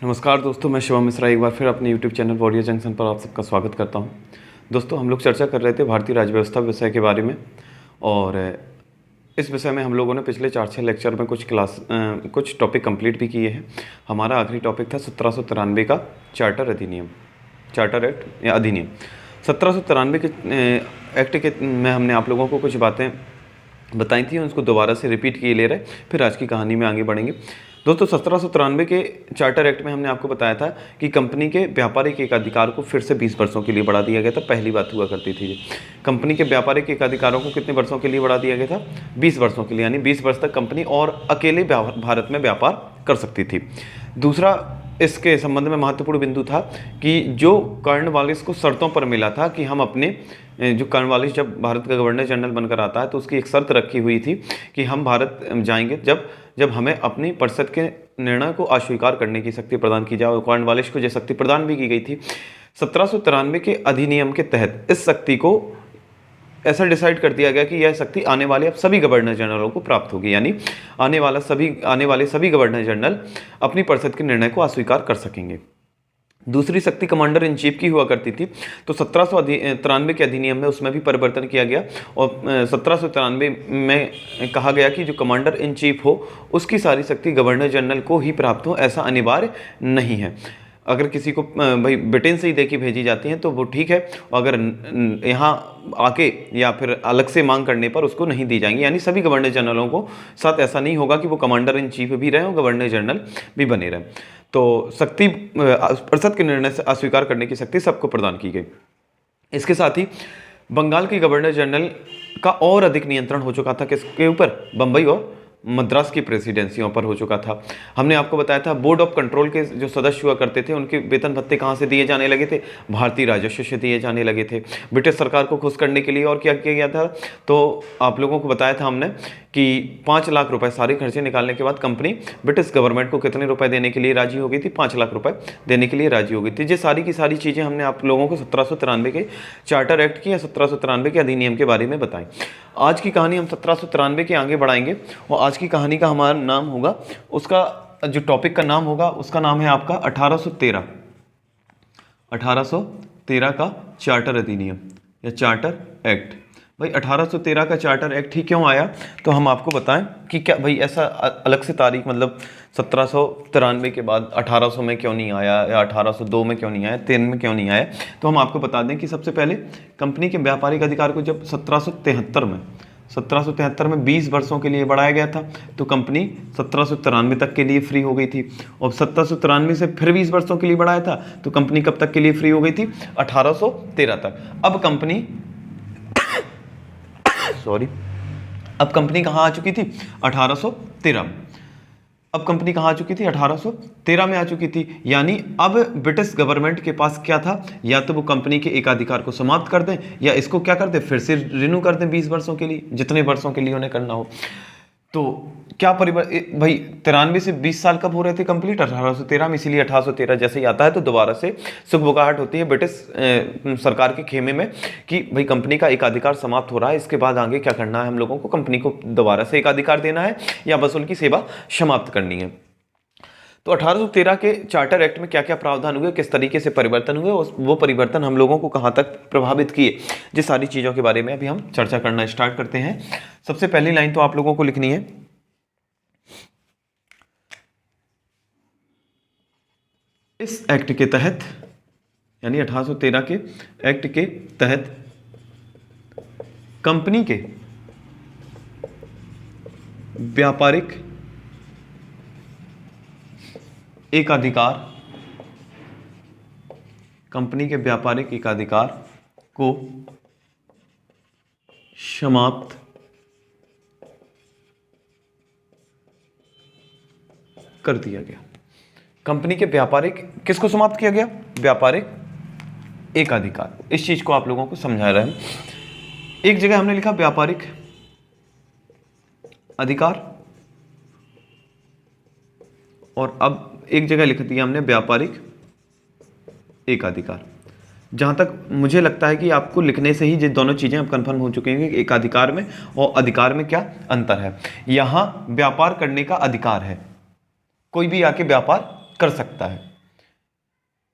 नमस्कार दोस्तों, मैं शिवम मिश्रा एक बार फिर अपने YouTube चैनल वॉरियर जंक्शन पर आप सबका स्वागत करता हूं। दोस्तों, हम लोग चर्चा कर रहे थे भारतीय राज्य व्यवस्था विषय के बारे में और इस विषय में हम लोगों ने पिछले 4-6 लेक्चर में कुछ टॉपिक कंप्लीट भी किए हैं। हमारा आखिरी टॉपिक था 1793 का चार्टर एक्ट या अधिनियम। 1793 के एक्ट के में हमने आप लोगों को कुछ बातें बताई थी, उसको दोबारा से रिपीट किए ले रहे, फिर आज की कहानी में आगे बढ़ेंगे। दोस्तों, 1793 के चार्टर एक्ट में हमने आपको बताया था कि कंपनी के व्यापारिक एकाधिकार को फिर से 20 वर्षों के लिए बढ़ा दिया गया था। पहली बात हुआ करती थी, कंपनी के व्यापारिक एकाधिकारों को कितने वर्षों के लिए बढ़ा दिया गया था? 20 वर्षों के लिए, यानी 20 वर्ष तक कंपनी और अकेले भारत में व्यापार कर सकती थी। दूसरा इसके संबंध में महत्वपूर्ण बिंदु था कि जो कॉर्नवालिस को शर्तों पर मिला था कि हम अपने जो कॉर्नवालिस जब भारत का गवर्नर जनरल बनकर आता है तो उसकी एक शर्त रखी हुई थी कि हम भारत जाएंगे जब हमें अपनी परिषद के निर्णय को अस्वीकार करने की शक्ति प्रदान की जाए। कॉर्नवालिस को यह शक्ति प्रदान भी की गई थी। 1793 के अधिनियम के तहत इस शक्ति को ऐसा डिसाइड कर दिया गया कि यह शक्ति आने वाले अब सभी गवर्नर जनरलों को प्राप्त होगी, यानी आने वाले सभी गवर्नर जनरल अपनी परिषद के निर्णय को अस्वीकार कर सकेंगे। दूसरी शक्ति कमांडर इन चीफ की हुआ करती थी, तो 1793 के अधिनियम में उसमें भी परिवर्तन किया गया और 1793 में कहा गया कि जो कमांडर इन चीफ हो उसकी सारी शक्ति गवर्नर जनरल को ही प्राप्त हो, ऐसा अनिवार्य नहीं है। अगर किसी को भाई ब्रिटेन से ही देके भेजी जाती हैं तो वो ठीक है, अगर यहाँ आके या फिर अलग से मांग करने पर उसको नहीं दी जाएंगी। यानी सभी गवर्नर जनरलों को साथ ऐसा नहीं होगा कि वो कमांडर इन चीफ भी रहे और गवर्नर जनरल भी बने रहें। तो शक्ति परिषद के निर्णय से अस्वीकार करने की शक्ति सबको प्रदान की गई। इसके साथ ही बंगाल के गवर्नर जनरल का और अधिक नियंत्रण हो चुका था किसके ऊपर? बम्बई और मद्रास की प्रेसिडेंसियों पर हो चुका था। हमने आपको बताया था बोर्ड ऑफ कंट्रोल के जो सदस्य हुआ करते थे उनके वेतन भत्ते कहाँ से दिए जाने लगे थे? भारतीय राजस्व से दिए जाने लगे थे। ब्रिटिश सरकार को खुश करने के लिए और क्या किया गया था? तो आप लोगों को बताया था हमने कि 5 लाख रुपए सारे खर्चे निकालने के बाद कंपनी ब्रिटिश गवर्नमेंट को कितने रुपए देने के लिए राजी हो गई थी? 5 लाख रुपए देने के लिए राजी हो गई थी। ये सारी की सारी चीज़ें हमने आप लोगों को 1793 के चार्टर एक्ट की या 1793 के अधिनियम के बारे में बताई। आज की कहानी हम 1793 के आगे बढ़ाएंगे और आज की कहानी का हमारा नाम होगा, उसका जो टॉपिक का नाम होगा उसका नाम है आपका 1813 का चार्टर अधिनियम या चार्टर एक्ट। भाई 1813 का चार्टर एक्ट ही क्यों आया? तो हम आपको बताएं कि क्या भाई ऐसा अलग से तारीख, मतलब 1793 के बाद 1800 में क्यों नहीं आया या 1802 में क्यों नहीं आया, 3 में क्यों नहीं आया? तो हम आपको बता दें कि सबसे पहले कंपनी के व्यापारिक अधिकार को जब 1773 में 20 वर्षों के लिए बढ़ाया गया था तो कंपनी 1793 तक के लिए फ्री हो गई थी और 1793 से फिर 20 वर्षों के लिए बढ़ाया था तो कंपनी कब तक के लिए फ्री हो गई थी? 1813 तक। अब कंपनी कहाँ आ चुकी थी? 1813 में। अब कंपनी कहाँ आ चुकी थी? 1813 में आ चुकी थी। यानी अब ब्रिटिश गवर्नमेंट के पास क्या था? या तो वो कंपनी के एकाधिकार को समाप्त कर दें या इसको क्या कर दें, फिर से रिन्यू कर दें 20 वर्षों के लिए, जितने वर्षों के लिए उन्हें करना हो। तो क्या भाई 93 से 20 साल कब हो रहे थे कंप्लीट? 1813 में। इसीलिए 1813 जैसे ही आता है तो दोबारा से सुगबुगाहट होती है ब्रिटिश सरकार के खेमे में कि भाई कंपनी का एकाधिकार समाप्त हो रहा है, इसके बाद आगे क्या करना है हम लोगों को? कंपनी को दोबारा से एकाधिकार देना है या बस उनकी सेवा समाप्त करनी है? तो 1813 के चार्टर एक्ट में क्या क्या प्रावधान हुए, किस तरीके से परिवर्तन हुए, वो परिवर्तन हम लोगों को कहाँ तक प्रभावित किए, जिस सारी चीज़ों के बारे में अभी हम चर्चा करना स्टार्ट करते हैं। सबसे पहली लाइन तो आप लोगों को लिखनी है, इस एक्ट के तहत, यानी 1813 के एक्ट के तहत कंपनी के व्यापारिक एकाधिकार को समाप्त कर दिया गया। कंपनी के किसको समाप्त किया गया? व्यापारिक एकाधिकार। इस चीज को आप लोगों को समझा रहे हैं। एक जगह हमने लिखा व्यापारिक अधिकार और अब एक जगह लिख दिया हमने व्यापारिक एकाधिकार। जहां तक मुझे लगता है कि आपको लिखने से ही ये दोनों चीजें अब कंफर्म हो चुकी हैं कि एकाधिकार में और अधिकार में क्या अंतर है। यहां व्यापार करने का अधिकार है, कोई भी आके व्यापार कर सकता है,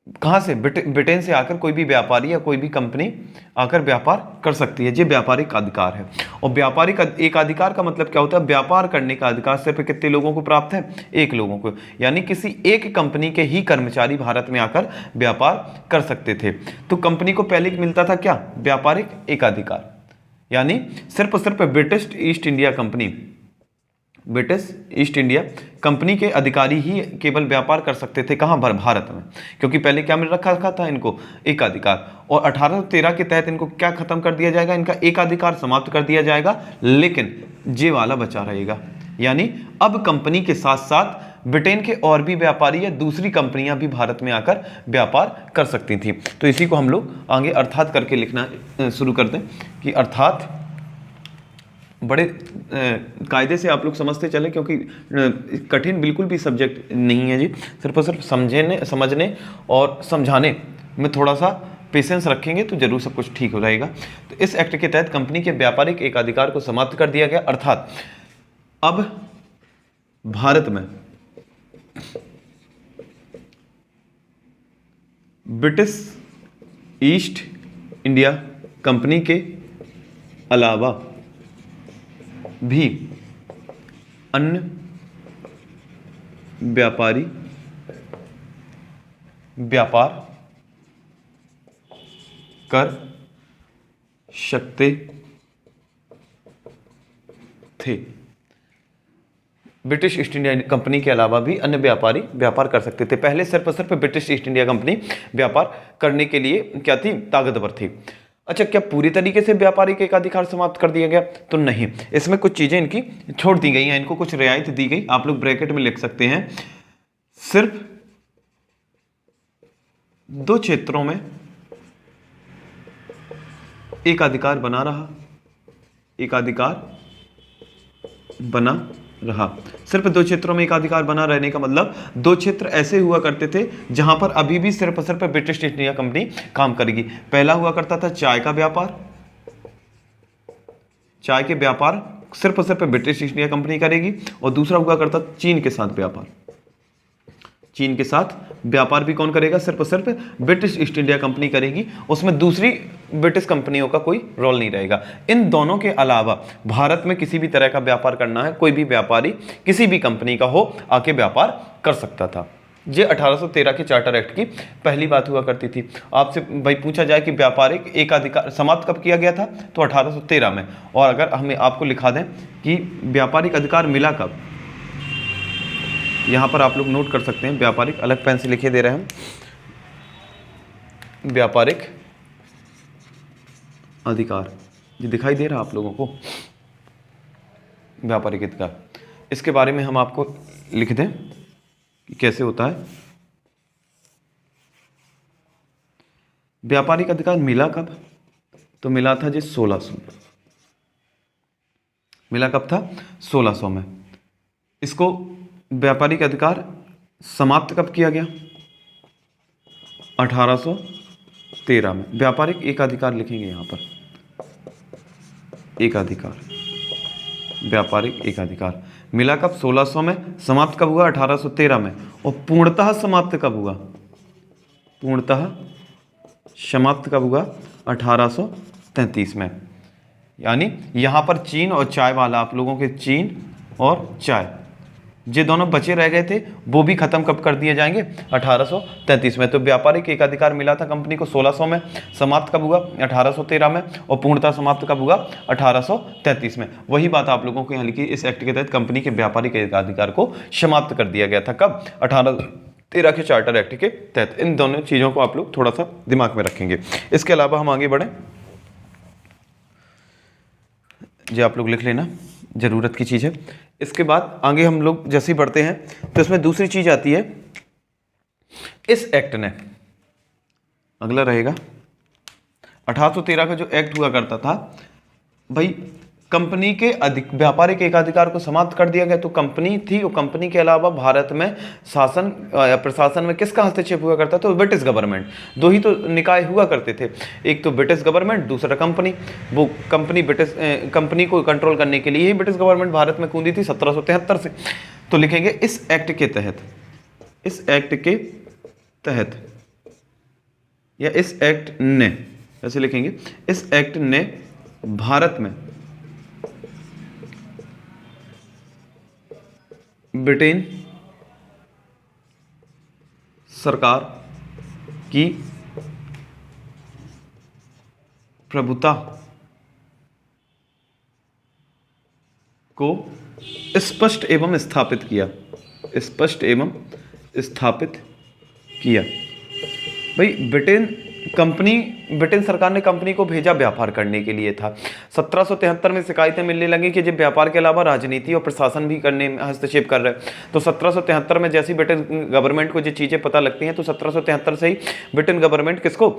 कहाँ से, ब्रिटेन से आकर कोई भी व्यापारी या कोई भी कंपनी आकर व्यापार कर सकती है। ये व्यापारिक अधिकार है। और व्यापारिक एकाधिकार का मतलब क्या होता है, व्यापार करने का अधिकार सिर्फ कितने लोगों को प्राप्त है, एक लोगों को, यानी किसी एक कंपनी के ही कर्मचारी भारत में आकर व्यापार कर सकते थे। तो कंपनी को पहले मिलता था क्या, व्यापारिक एकाधिकार, यानी सिर्फ और सिर्फ British east India company, British east India company के अधिकारी ही केवल व्यापार कर सकते थे। कहाँ, भारत में, क्योंकि पहले क्या मिल रखा था इनको, एकाधिकार। और 1813 के तहत इनको क्या खत्म कर दिया जाएगा, इनका एकाधिकार समाप्त कर दिया जाएगा, लेकिन जे वाला बचा रहेगा। यानी अब कंपनी के साथ साथ ब्रिटेन के और भी व्यापारी या दूसरी कंपनियां भी भारत में आकर व्यापार कर सकती थी। तो इसी को हम लोग आगे अर्थात करके लिखना शुरू कर दें कि अर्थात बड़े कायदे से आप लोग समझते चले, क्योंकि कठिन बिल्कुल भी सब्जेक्ट नहीं है जी। सिर्फ और सिर्फ समझने और समझाने में थोड़ा सा पेशेंस रखेंगे तो जरूर सब कुछ ठीक हो जाएगा। तो इस एक्ट के तहत कंपनी के व्यापारिक एकाधिकार को समाप्त कर दिया गया, अर्थात अब भारत में ब्रिटिश ईस्ट इंडिया कंपनी के अलावा भी अन्य व्यापारी व्यापार कर सकते थे। ब्रिटिश ईस्ट इंडिया कंपनी के अलावा भी अन्य व्यापारी व्यापार कर सकते थे। पहले सिर्फ और सिर्फ ब्रिटिश ईस्ट इंडिया कंपनी व्यापार करने के लिए क्या थी, ताकतवर थी। अच्छा, क्या पूरी तरीके से व्यापारिक एकाधिकार समाप्त कर दिया गया, तो नहीं, इसमें कुछ चीजें इनकी छोड़ दी गई हैं, इनको कुछ रियायत दी गई। आप लोग ब्रैकेट में लिख सकते हैं, सिर्फ 2 क्षेत्रों में एकाधिकार बना रहा, एकाधिकार बना रहा। सिर्फ 2 क्षेत्रों में एकाधिकार बना रहने का मतलब 2 क्षेत्र ऐसे हुआ करते थे जहां पर अभी भी सिर्फ और सिर्फ ब्रिटिश ईस्ट इंडिया कंपनी काम करेगी। पहला हुआ करता था चाय का व्यापार, चाय के व्यापार सिर्फ और सिर्फ ब्रिटिश ईस्ट इंडिया कंपनी करेगी। और दूसरा हुआ करता चीन के साथ व्यापार, चीन के साथ व्यापार भी कौन करेगा, सिर्फ और सिर्फ ब्रिटिश ईस्ट इंडिया कंपनी करेगी। उसमें दूसरी ब्रिटिश कंपनियों का कोई रोल नहीं रहेगा। इन दोनों के अलावा भारत में किसी भी तरह का व्यापार करना है, कोई भी व्यापारी किसी भी कंपनी का हो आके व्यापार कर सकता था। ये 1813 के चार्टर एक्ट की पहली बात हुआ करती थी। आपसे भाई पूछा जाए कि व्यापारिक एकाधिकार समाप्त कब किया गया था, तो 1813 में। और अगर हमें आपको लिखा दें कि व्यापारिक अधिकार मिला कब, यहां पर आप लोग नोट कर सकते हैं, व्यापारिक अलग पेन से लिखे दे रहे हैं, व्यापारिक अधिकार, ये दिखाई दे रहा है आप लोगों को, व्यापारिक अधिकार। इसके बारे में हम आपको लिख दें कि कैसे होता है। व्यापारिक अधिकार मिला कब, तो मिला था जी 1600 में। मिला कब था, 1600 में। इसको व्यापारिक अधिकार समाप्त कब किया गया, 1813 में। व्यापारिक एकाधिकार लिखेंगे यहां पर, एकाधिकार, व्यापारिक एकाधिकार मिला कब, 1600 में। समाप्त कब हुआ, 1813 में। और पूर्णतः समाप्त कब हुआ, पूर्णतः समाप्त कब हुआ, 1833 में। यानी यहां पर चीन और चाय वाला, आप लोगों के चीन और चाय जो दोनों बचे रह गए थे वो भी खत्म कब कर दिए जाएंगे, 1833 में। तो व्यापारिक एकाधिकार मिला था कंपनी को 1600 में, समाप्त कब हुआ, 1813 में। और पूर्णतः समाप्त कब हुआ, 1833 में। वही बात आप लोगों को यहाँ लिखी, इस एक्ट के तहत कंपनी के व्यापारिक एकाधिकार को समाप्त कर दिया गया था। कब, 1813 के चार्टर एक्ट के तहत। इन दोनों चीज़ों को आप लोग थोड़ा सा दिमाग में रखेंगे। इसके अलावा हम आगे बढ़ें, जो आप लोग लिख लेना, ज़रूरत की चीज़ है। इसके बाद आगे हम लोग जैसे ही बढ़ते हैं तो इसमें दूसरी चीज आती है, इस एक्ट ने, अगला रहेगा 1813 का जो एक्ट हुआ करता था भाई, कंपनी के व्यापारिक एकाधिकार को समाप्त कर दिया गया। तो कंपनी थी, वो कंपनी के अलावा भारत में शासन या प्रशासन में किसका हस्तक्षेप हुआ करता था, तो ब्रिटिश गवर्नमेंट। 2 ही तो निकाय हुआ करते थे, एक तो ब्रिटिश गवर्नमेंट, दूसरा कंपनी। वो कंपनी ब्रिटिश कंपनी को कंट्रोल करने के लिए ही ब्रिटिश गवर्नमेंट भारत में कूदी थी 1773 से। तो लिखेंगे इस एक्ट के तहत, इस एक्ट के तहत या इस एक्ट ने, ऐसे लिखेंगे, इस एक्ट ने भारत में ब्रिटेन सरकार की प्रभुता को स्पष्ट एवं स्थापित किया, स्पष्ट एवं स्थापित किया। भाई ब्रिटेन सरकार ने कंपनी को भेजा व्यापार करने के लिए था। 1773 में शिकायतें मिलने लगी कि जब व्यापार के अलावा राजनीति और प्रशासन भी करने में हस्तक्षेप कर रहे हैं। तो 1773 में जैसी ब्रिटेन गवर्नमेंट को जो चीज़ें पता लगती हैं, तो 1773 से ही ब्रिटेन गवर्नमेंट किसको,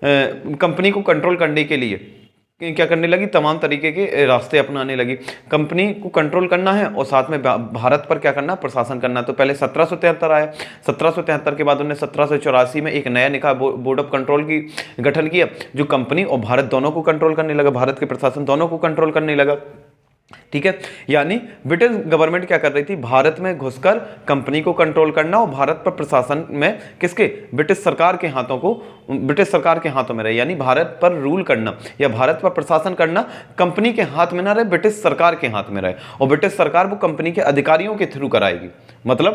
कंपनी को कंट्रोल करने के लिए क्या करने लगी, तमाम तरीके के रास्ते अपनाने लगी। कंपनी को कंट्रोल करना है और साथ में भारत पर क्या करना, प्रशासन करना। तो पहले 1773 आया, 1773 के बाद उन्होंने 1784 में एक नया निकाय बोर्ड ऑफ कंट्रोल की गठन किया, जो कंपनी और भारत दोनों को कंट्रोल करने लगा, भारत के प्रशासन दोनों को कंट्रोल करने लगा। ठीक है, यानी ब्रिटिश गवर्नमेंट क्या कर रही थी, भारत में घुसकर कंपनी को कंट्रोल करना और भारत पर प्रशासन में किसके, ब्रिटिश सरकार के हाथों में रहे। यानी भारत पर रूल करना या भारत पर प्रशासन करना कंपनी के हाथ में ना रहे, ब्रिटिश सरकार के हाथ में रहे। और ब्रिटिश सरकार वो कंपनी के अधिकारियों के थ्रू कराएगी। मतलब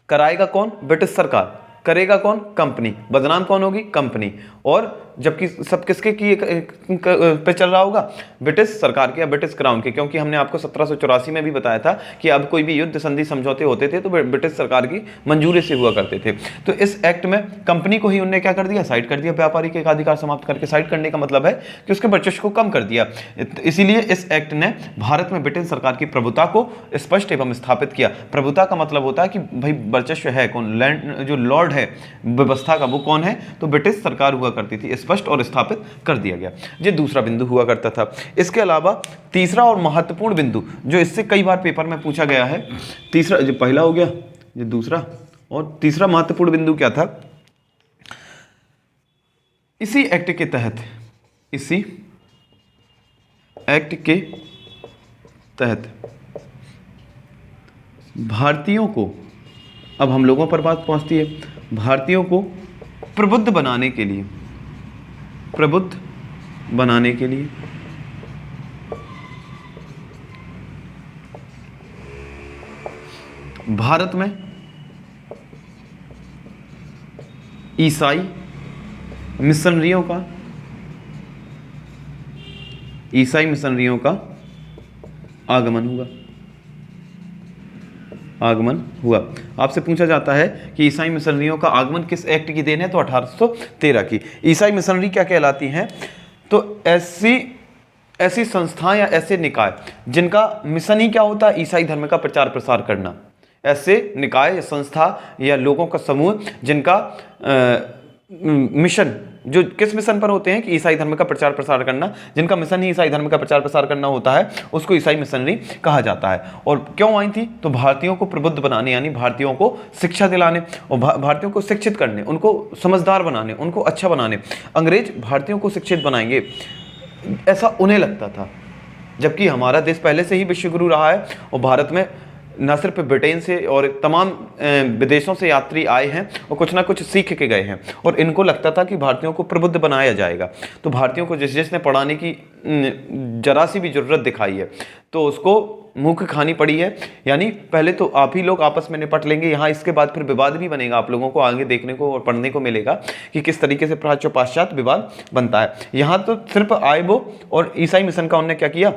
कराएगा कौन, ब्रिटिश सरकार, करेगा कौन, कंपनी, बदनाम कौन होगी, कंपनी। और जबकि सब किसके की पे चल रहा होगा, ब्रिटिश सरकार के या ब्रिटिश क्राउन के। क्योंकि हमने आपको 1784 में भी बताया था कि अब कोई भी युद्ध संधि समझौते होते थे तो ब्रिटिश सरकार की मंजूरी से हुआ करते थे। तो इस एक्ट में कंपनी को ही उन्होंने क्या कर दिया, साइड कर दिया, व्यापारी के अधिकार समाप्त करके। साइड करने का मतलब है कि उसके वर्चस्व को कम कर दिया। इसीलिए इस एक्ट ने भारत में ब्रिटेन सरकार की प्रभुता को स्पष्ट एवं स्थापित किया। प्रभुता का मतलब होता है कि भाई वर्चस्व है कौन, लैंड जो लॉर्ड है व्यवस्था का वो कौन है, तो ब्रिटिश सरकार हुआ करती थी, स्पष्ट और स्थापित कर दिया गया। ये दूसरा बिंदु हुआ करता था। इसके अलावा तीसरा और महत्वपूर्ण बिंदु जो इससे कई बार पेपर में पूछा गया है, तीसरा जो पहला हो गया, ये दूसरा और तीसरा महत्वपूर्ण बिंदु क्या था, इसी एक्ट के तहत भारतीयों को, अब हम लोगों पर बात पहुंचती है, भारतीयों को प्रबुद्ध बनाने के लिए भारत में ईसाई मिशनरियों का आगमन हुआ। आपसे पूछा जाता है कि ईसाई मिशनरियों का आगमन किस एक्ट की देन है, तो 1813 की। ईसाई मिशनरी क्या कहलाती हैं, तो ऐसी संस्थाएं या ऐसे निकाय जिनका मिशन ही क्या होता है, ईसाई धर्म का प्रचार प्रसार करना। ऐसे निकाय या संस्था या लोगों का समूह जिनका मिशन, जो किस मिशन पर होते हैं कि ईसाई धर्म का प्रचार प्रसार करना, जिनका मिशन ही ईसाई धर्म का प्रचार प्रसार करना होता है, उसको ईसाई मिशनरी कहा जाता है। और क्यों आई थी, तो भारतीयों को प्रबुद्ध बनाने, यानी भारतीयों को शिक्षा दिलाने और भारतीयों को शिक्षित करने, उनको समझदार बनाने, उनको अच्छा बनाने। अंग्रेज भारतीयों को शिक्षित बनाएंगे ऐसा उन्हें लगता था, जबकि हमारा देश पहले से ही विश्वगुरु रहा है और भारत में न सिर्फ ब्रिटेन से और तमाम विदेशों से यात्री आए हैं और कुछ ना कुछ सीख के गए हैं। और इनको लगता था कि भारतीयों को प्रबुद्ध बनाया जाएगा। तो भारतीयों को जिसने पढ़ाने की जरा सी भी ज़रूरत दिखाई है तो उसको मुँह खानी पड़ी है। यानी पहले तो आप ही लोग आपस में निपट लेंगे, यहाँ इसके बाद फिर विवाद भी बनेगा, आप लोगों को आगे देखने को और पढ़ने को मिलेगा कि किस तरीके से प्राच्य पाश्चात्य विवाद बनता है। यहाँ तो सिर्फ आए वो और ईसाई मिशन का उन्होंने क्या किया,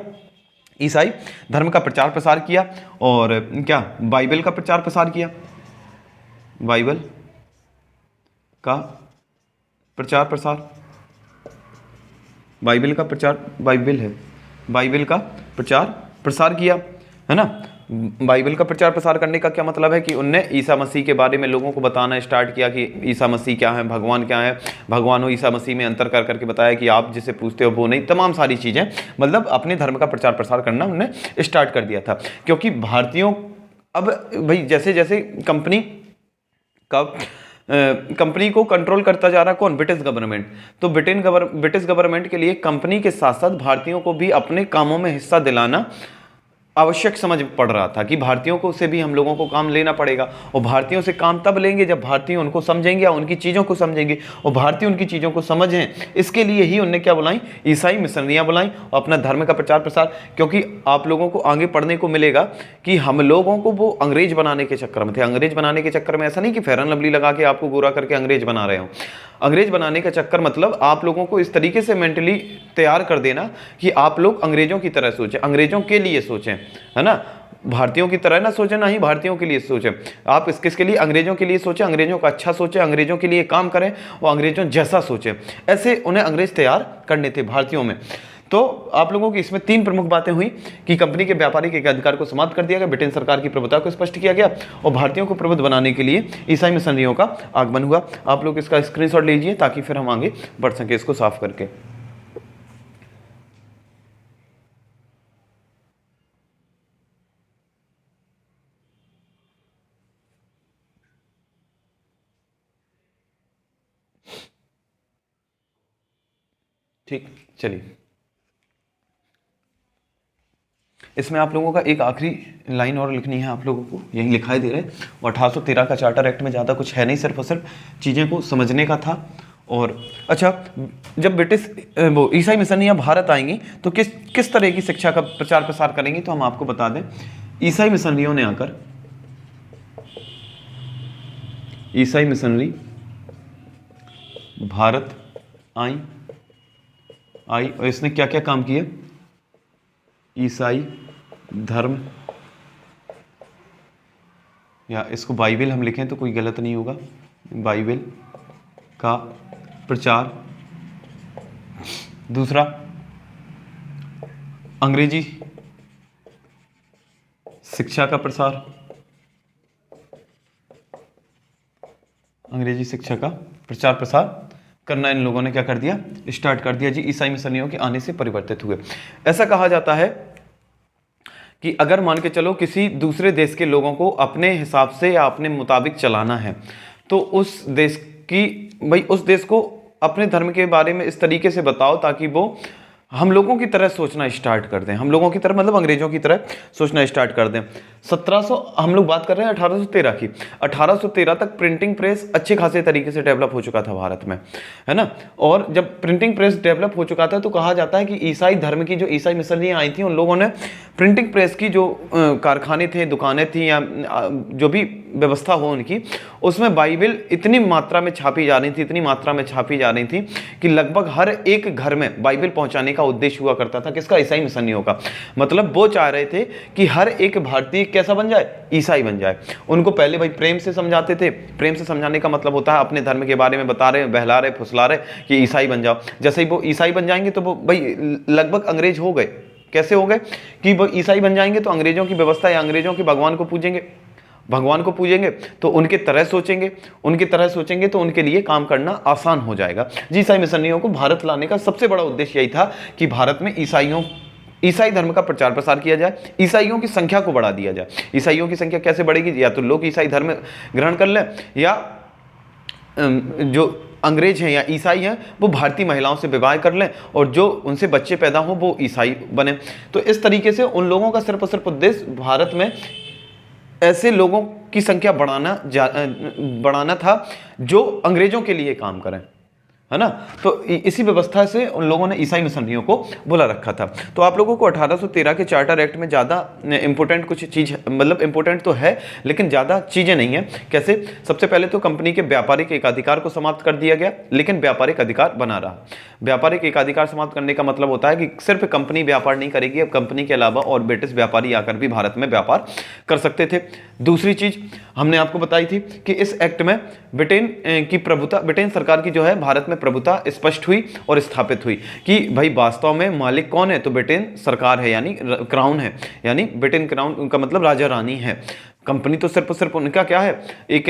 ईसाई धर्म का प्रचार प्रसार किया और क्या, बाइबल का प्रचार प्रसार किया। बाइबल का प्रचार प्रसार, बाइबल का प्रचार, बाइबल का प्रचार प्रसार किया, है ना। बाइबल का प्रचार प्रसार करने का क्या मतलब है कि उनने ईसा मसीह के बारे में लोगों को बताना स्टार्ट किया कि ईसा मसीह क्या है, भगवान क्या है, भगवान और ईसा मसीह में अंतर कर करके बताया कि आप जिसे पूछते हो वो नहीं, तमाम सारी चीज़ें, मतलब अपने धर्म का प्रचार प्रसार करना उन्होंने स्टार्ट कर दिया था। क्योंकि भारतीयों, अब भाई जैसे जैसे कंपनी को कंट्रोल करता जा रहा कौन, ब्रिटिश गवर्नमेंट। तो ब्रिटिश गवर्नमेंट के लिए कंपनी के साथ साथ भारतीयों को भी अपने कामों में हिस्सा दिलाना आवश्यक समझ पड़ रहा था कि भारतीयों को से भी हम लोगों को काम लेना पड़ेगा, और भारतीयों से काम तब लेंगे जब भारतीय उनको समझेंगे या उनकी चीज़ों को समझेंगे, और भारतीय उनकी चीज़ों को समझें। इसके लिए ही उनने क्या बुलाई, ईसाई मिशनरियाँ बुलाई और अपना धर्म का प्रचार प्रसार। क्योंकि आप लोगों को आगे पढ़ने को मिलेगा कि हम लोगों को वो अंग्रेज बनाने के चक्कर में थे। अंग्रेज बनाने के चक्कर में ऐसा नहीं कि फेयर एंड लवली लगा के आपको गोरा करके अंग्रेज बना रहे हो। अंग्रेज बनाने का चक्कर मतलब आप लोगों को इस तरीके से मेंटली तैयार कर देना कि आप लोग अंग्रेजों की तरह सोचें, अंग्रेजों के लिए सोचें, है ना। भारतीयों की तरह ना सोचें, ना ही भारतीयों के लिए सोचें। आप किसके लिए, अंग्रेजों के लिए सोचें, अंग्रेजों का अच्छा सोचें, अंग्रेजों के लिए काम करें और अंग्रेजों जैसा सोचें। ऐसे उन्हें अंग्रेज तैयार करने थे भारतीयों में। तो आप लोगों की इसमें 3 प्रमुख बातें हुई कि कंपनी के व्यापारिक एकाधिकार को समाप्त कर दिया गया, ब्रिटेन सरकार की प्रभुता को स्पष्ट किया गया और भारतीयों को प्रबुद्ध बनाने के लिए ईसाई मिशनरियों का आगमन हुआ। आप लोग इसका स्क्रीनशॉट लीजिए ताकि फिर हम आगे बढ़ सकें इसको साफ करके। ठीक, चलिए इसमें आप लोगों का एक आखिरी लाइन और लिखनी है। आप लोगों को यही लिखाई दे रहे हैं। 1813 का चार्टर एक्ट में ज़्यादा कुछ है नहीं, सिर्फ और सिर्फ चीज़ें को समझने का था। और अच्छा, जब ब्रिटिश वो ईसाई मिशनरियाँ भारत आएंगी तो किस तरह की शिक्षा का प्रचार प्रसार करेंगी, तो हम आपको बता दें। ईसाई मिशनरियों ने आकर, ईसाई मिशनरी भारत आई और इसने क्या क्या काम किए। ईसाई धर्म, या इसको बाइबल हम लिखें तो कोई गलत नहीं होगा, बाइबल का प्रचार। दूसरा, अंग्रेजी शिक्षा का प्रसार, अंग्रेजी शिक्षा का प्रचार प्रसार करना इन लोगों ने क्या कर दिया, स्टार्ट कर दिया जी। ईसाई मिशनरियों के आने से परिवर्तित हुए। ऐसा कहा जाता है कि अगर मान के चलो किसी दूसरे देश के लोगों को अपने हिसाब से या अपने मुताबिक चलाना है, तो उस देश की भाई उस देश को अपने धर्म के बारे में इस तरीके से बताओ ताकि वो हम लोगों की तरह सोचना स्टार्ट कर दें। हम लोगों की तरह मतलब अंग्रेजों की तरह सोचना स्टार्ट कर दें। 1700, हम लोग बात कर रहे हैं 1813 की। 1813 तक प्रिंटिंग प्रेस अच्छे खासे तरीके से डेवलप हो चुका था भारत में, है ना। और जब प्रिंटिंग प्रेस डेवलप हो चुका था तो कहा जाता है कि ईसाई धर्म की जो ईसाई मिशनरियाँ आई थी, उन लोगों ने प्रिंटिंग प्रेस की जो कारखाने थे, दुकानें थी, या जो भी व्यवस्था हो उनकी, उसमें बाइबल इतनी मात्रा में छापी जा रही थी, इतनी मात्रा में छापी जा रही थी कि लगभग हर एक घर में बाइबल पहुंचाने का उद्देश्य हुआ करता था। किसका? ईसाई मिशनरियों का। मतलब वो चाह रहे थे कि हर एक भारतीय कैसा बन जाए, ईसाई बन जाए। उनको पहले भाई प्रेम से समझाते थे। प्रेम से समझाने का मतलब होता है अपने धर्म के बारे में बता रहे, बहला रहे, फुसला रहे कि ईसाई बन जाओ। जैसे ही वो ईसाई बन जाएंगे तो वो भाई लगभग अंग्रेज हो गए। कैसे हो गए कि वो ईसाई बन जाएंगे तो अंग्रेजों की व्यवस्था या अंग्रेजों के भगवान को पूजेंगे, भगवान को पूजेंगे तो उनके तरह सोचेंगे, उनकी तरह सोचेंगे तो उनके लिए काम करना आसान हो जाएगा। जी, ईसाई मिशनरियों को भारत लाने का सबसे बड़ा उद्देश्य यही था कि भारत में ईसाई धर्म का प्रचार प्रसार किया जाए, ईसाइयों की संख्या को बढ़ा दिया जाए। ईसाइयों की संख्या कैसे बढ़ेगी? या तो लोग ईसाई धर्म ग्रहण कर लें, या जो अंग्रेज हैं या ईसाई हैं वो भारतीय महिलाओं से विवाह कर लें और जो उनसे बच्चे पैदा हों वो ईसाई बने। तो इस तरीके से उन लोगों का सिर्फ और सिर्फ उद्देश्य भारत में ऐसे लोगों की संख्या बढ़ाना था जो अंग्रेजों के लिए काम करें, है ना। तो इसी व्यवस्था से उन लोगों ने ईसाई मिशनरियों को बुला रखा था। तो आप लोगों को 1813 के चार्टर एक्ट में ज़्यादा इंपॉर्टेंट कुछ चीज़, मतलब इंपॉर्टेंट तो है लेकिन ज़्यादा चीज़ें नहीं है। कैसे? सबसे पहले तो कंपनी के व्यापारिक एकाधिकार को समाप्त कर दिया गया, लेकिन व्यापारिक अधिकार बना रहा। व्यापारिक एकाधिकार समाप्त करने का मतलब होता है कि सिर्फ कंपनी व्यापार नहीं करेगी, अब कंपनी के अलावा और ब्रिटिश व्यापारी आकर भी भारत में व्यापार कर सकते थे। दूसरी चीज़ हमने आपको बताई थी कि इस एक्ट में ब्रिटेन की प्रभुता, ब्रिटेन सरकार की जो है भारत में प्रभुता स्पष्ट हुई और स्थापित हुई कि भाई वास्तव में मालिक कौन है, तो ब्रिटेन सरकार है, यानी क्राउन है, यानी ब्रिटेन क्राउन, उनका मतलब राजा रानी है। कंपनी तो सिर्फ और सिर्फ उनका क्या है, एक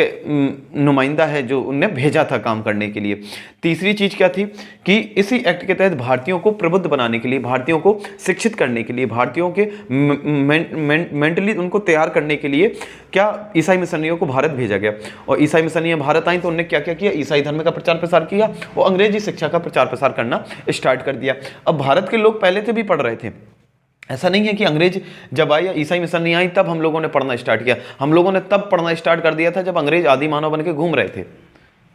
नुमाइंदा है जो उनने भेजा था काम करने के लिए। तीसरी चीज़ क्या थी कि इसी एक्ट के तहत भारतीयों को प्रबुद्ध बनाने के लिए, भारतीयों को शिक्षित करने के लिए, भारतीयों के मेंटली उनको तैयार करने के लिए क्या ईसाई मिशनरियों को भारत भेजा गया। और ईसाई मिशनरियाँ भारत आई तो उन्होंने क्या क्या किया, ईसाई धर्म का प्रचार प्रसार किया और अंग्रेजी शिक्षा का प्रचार प्रसार करना स्टार्ट कर दिया। अब भारत के लोग पहले से भी पढ़ रहे थे, ऐसा नहीं है कि अंग्रेज जब आए या ईसाई मिशन नहीं आई तब हम लोगों ने पढ़ना स्टार्ट किया। हम लोगों ने तब पढ़ना स्टार्ट कर दिया था जब अंग्रेज आदि मानव बन के घूम रहे थे,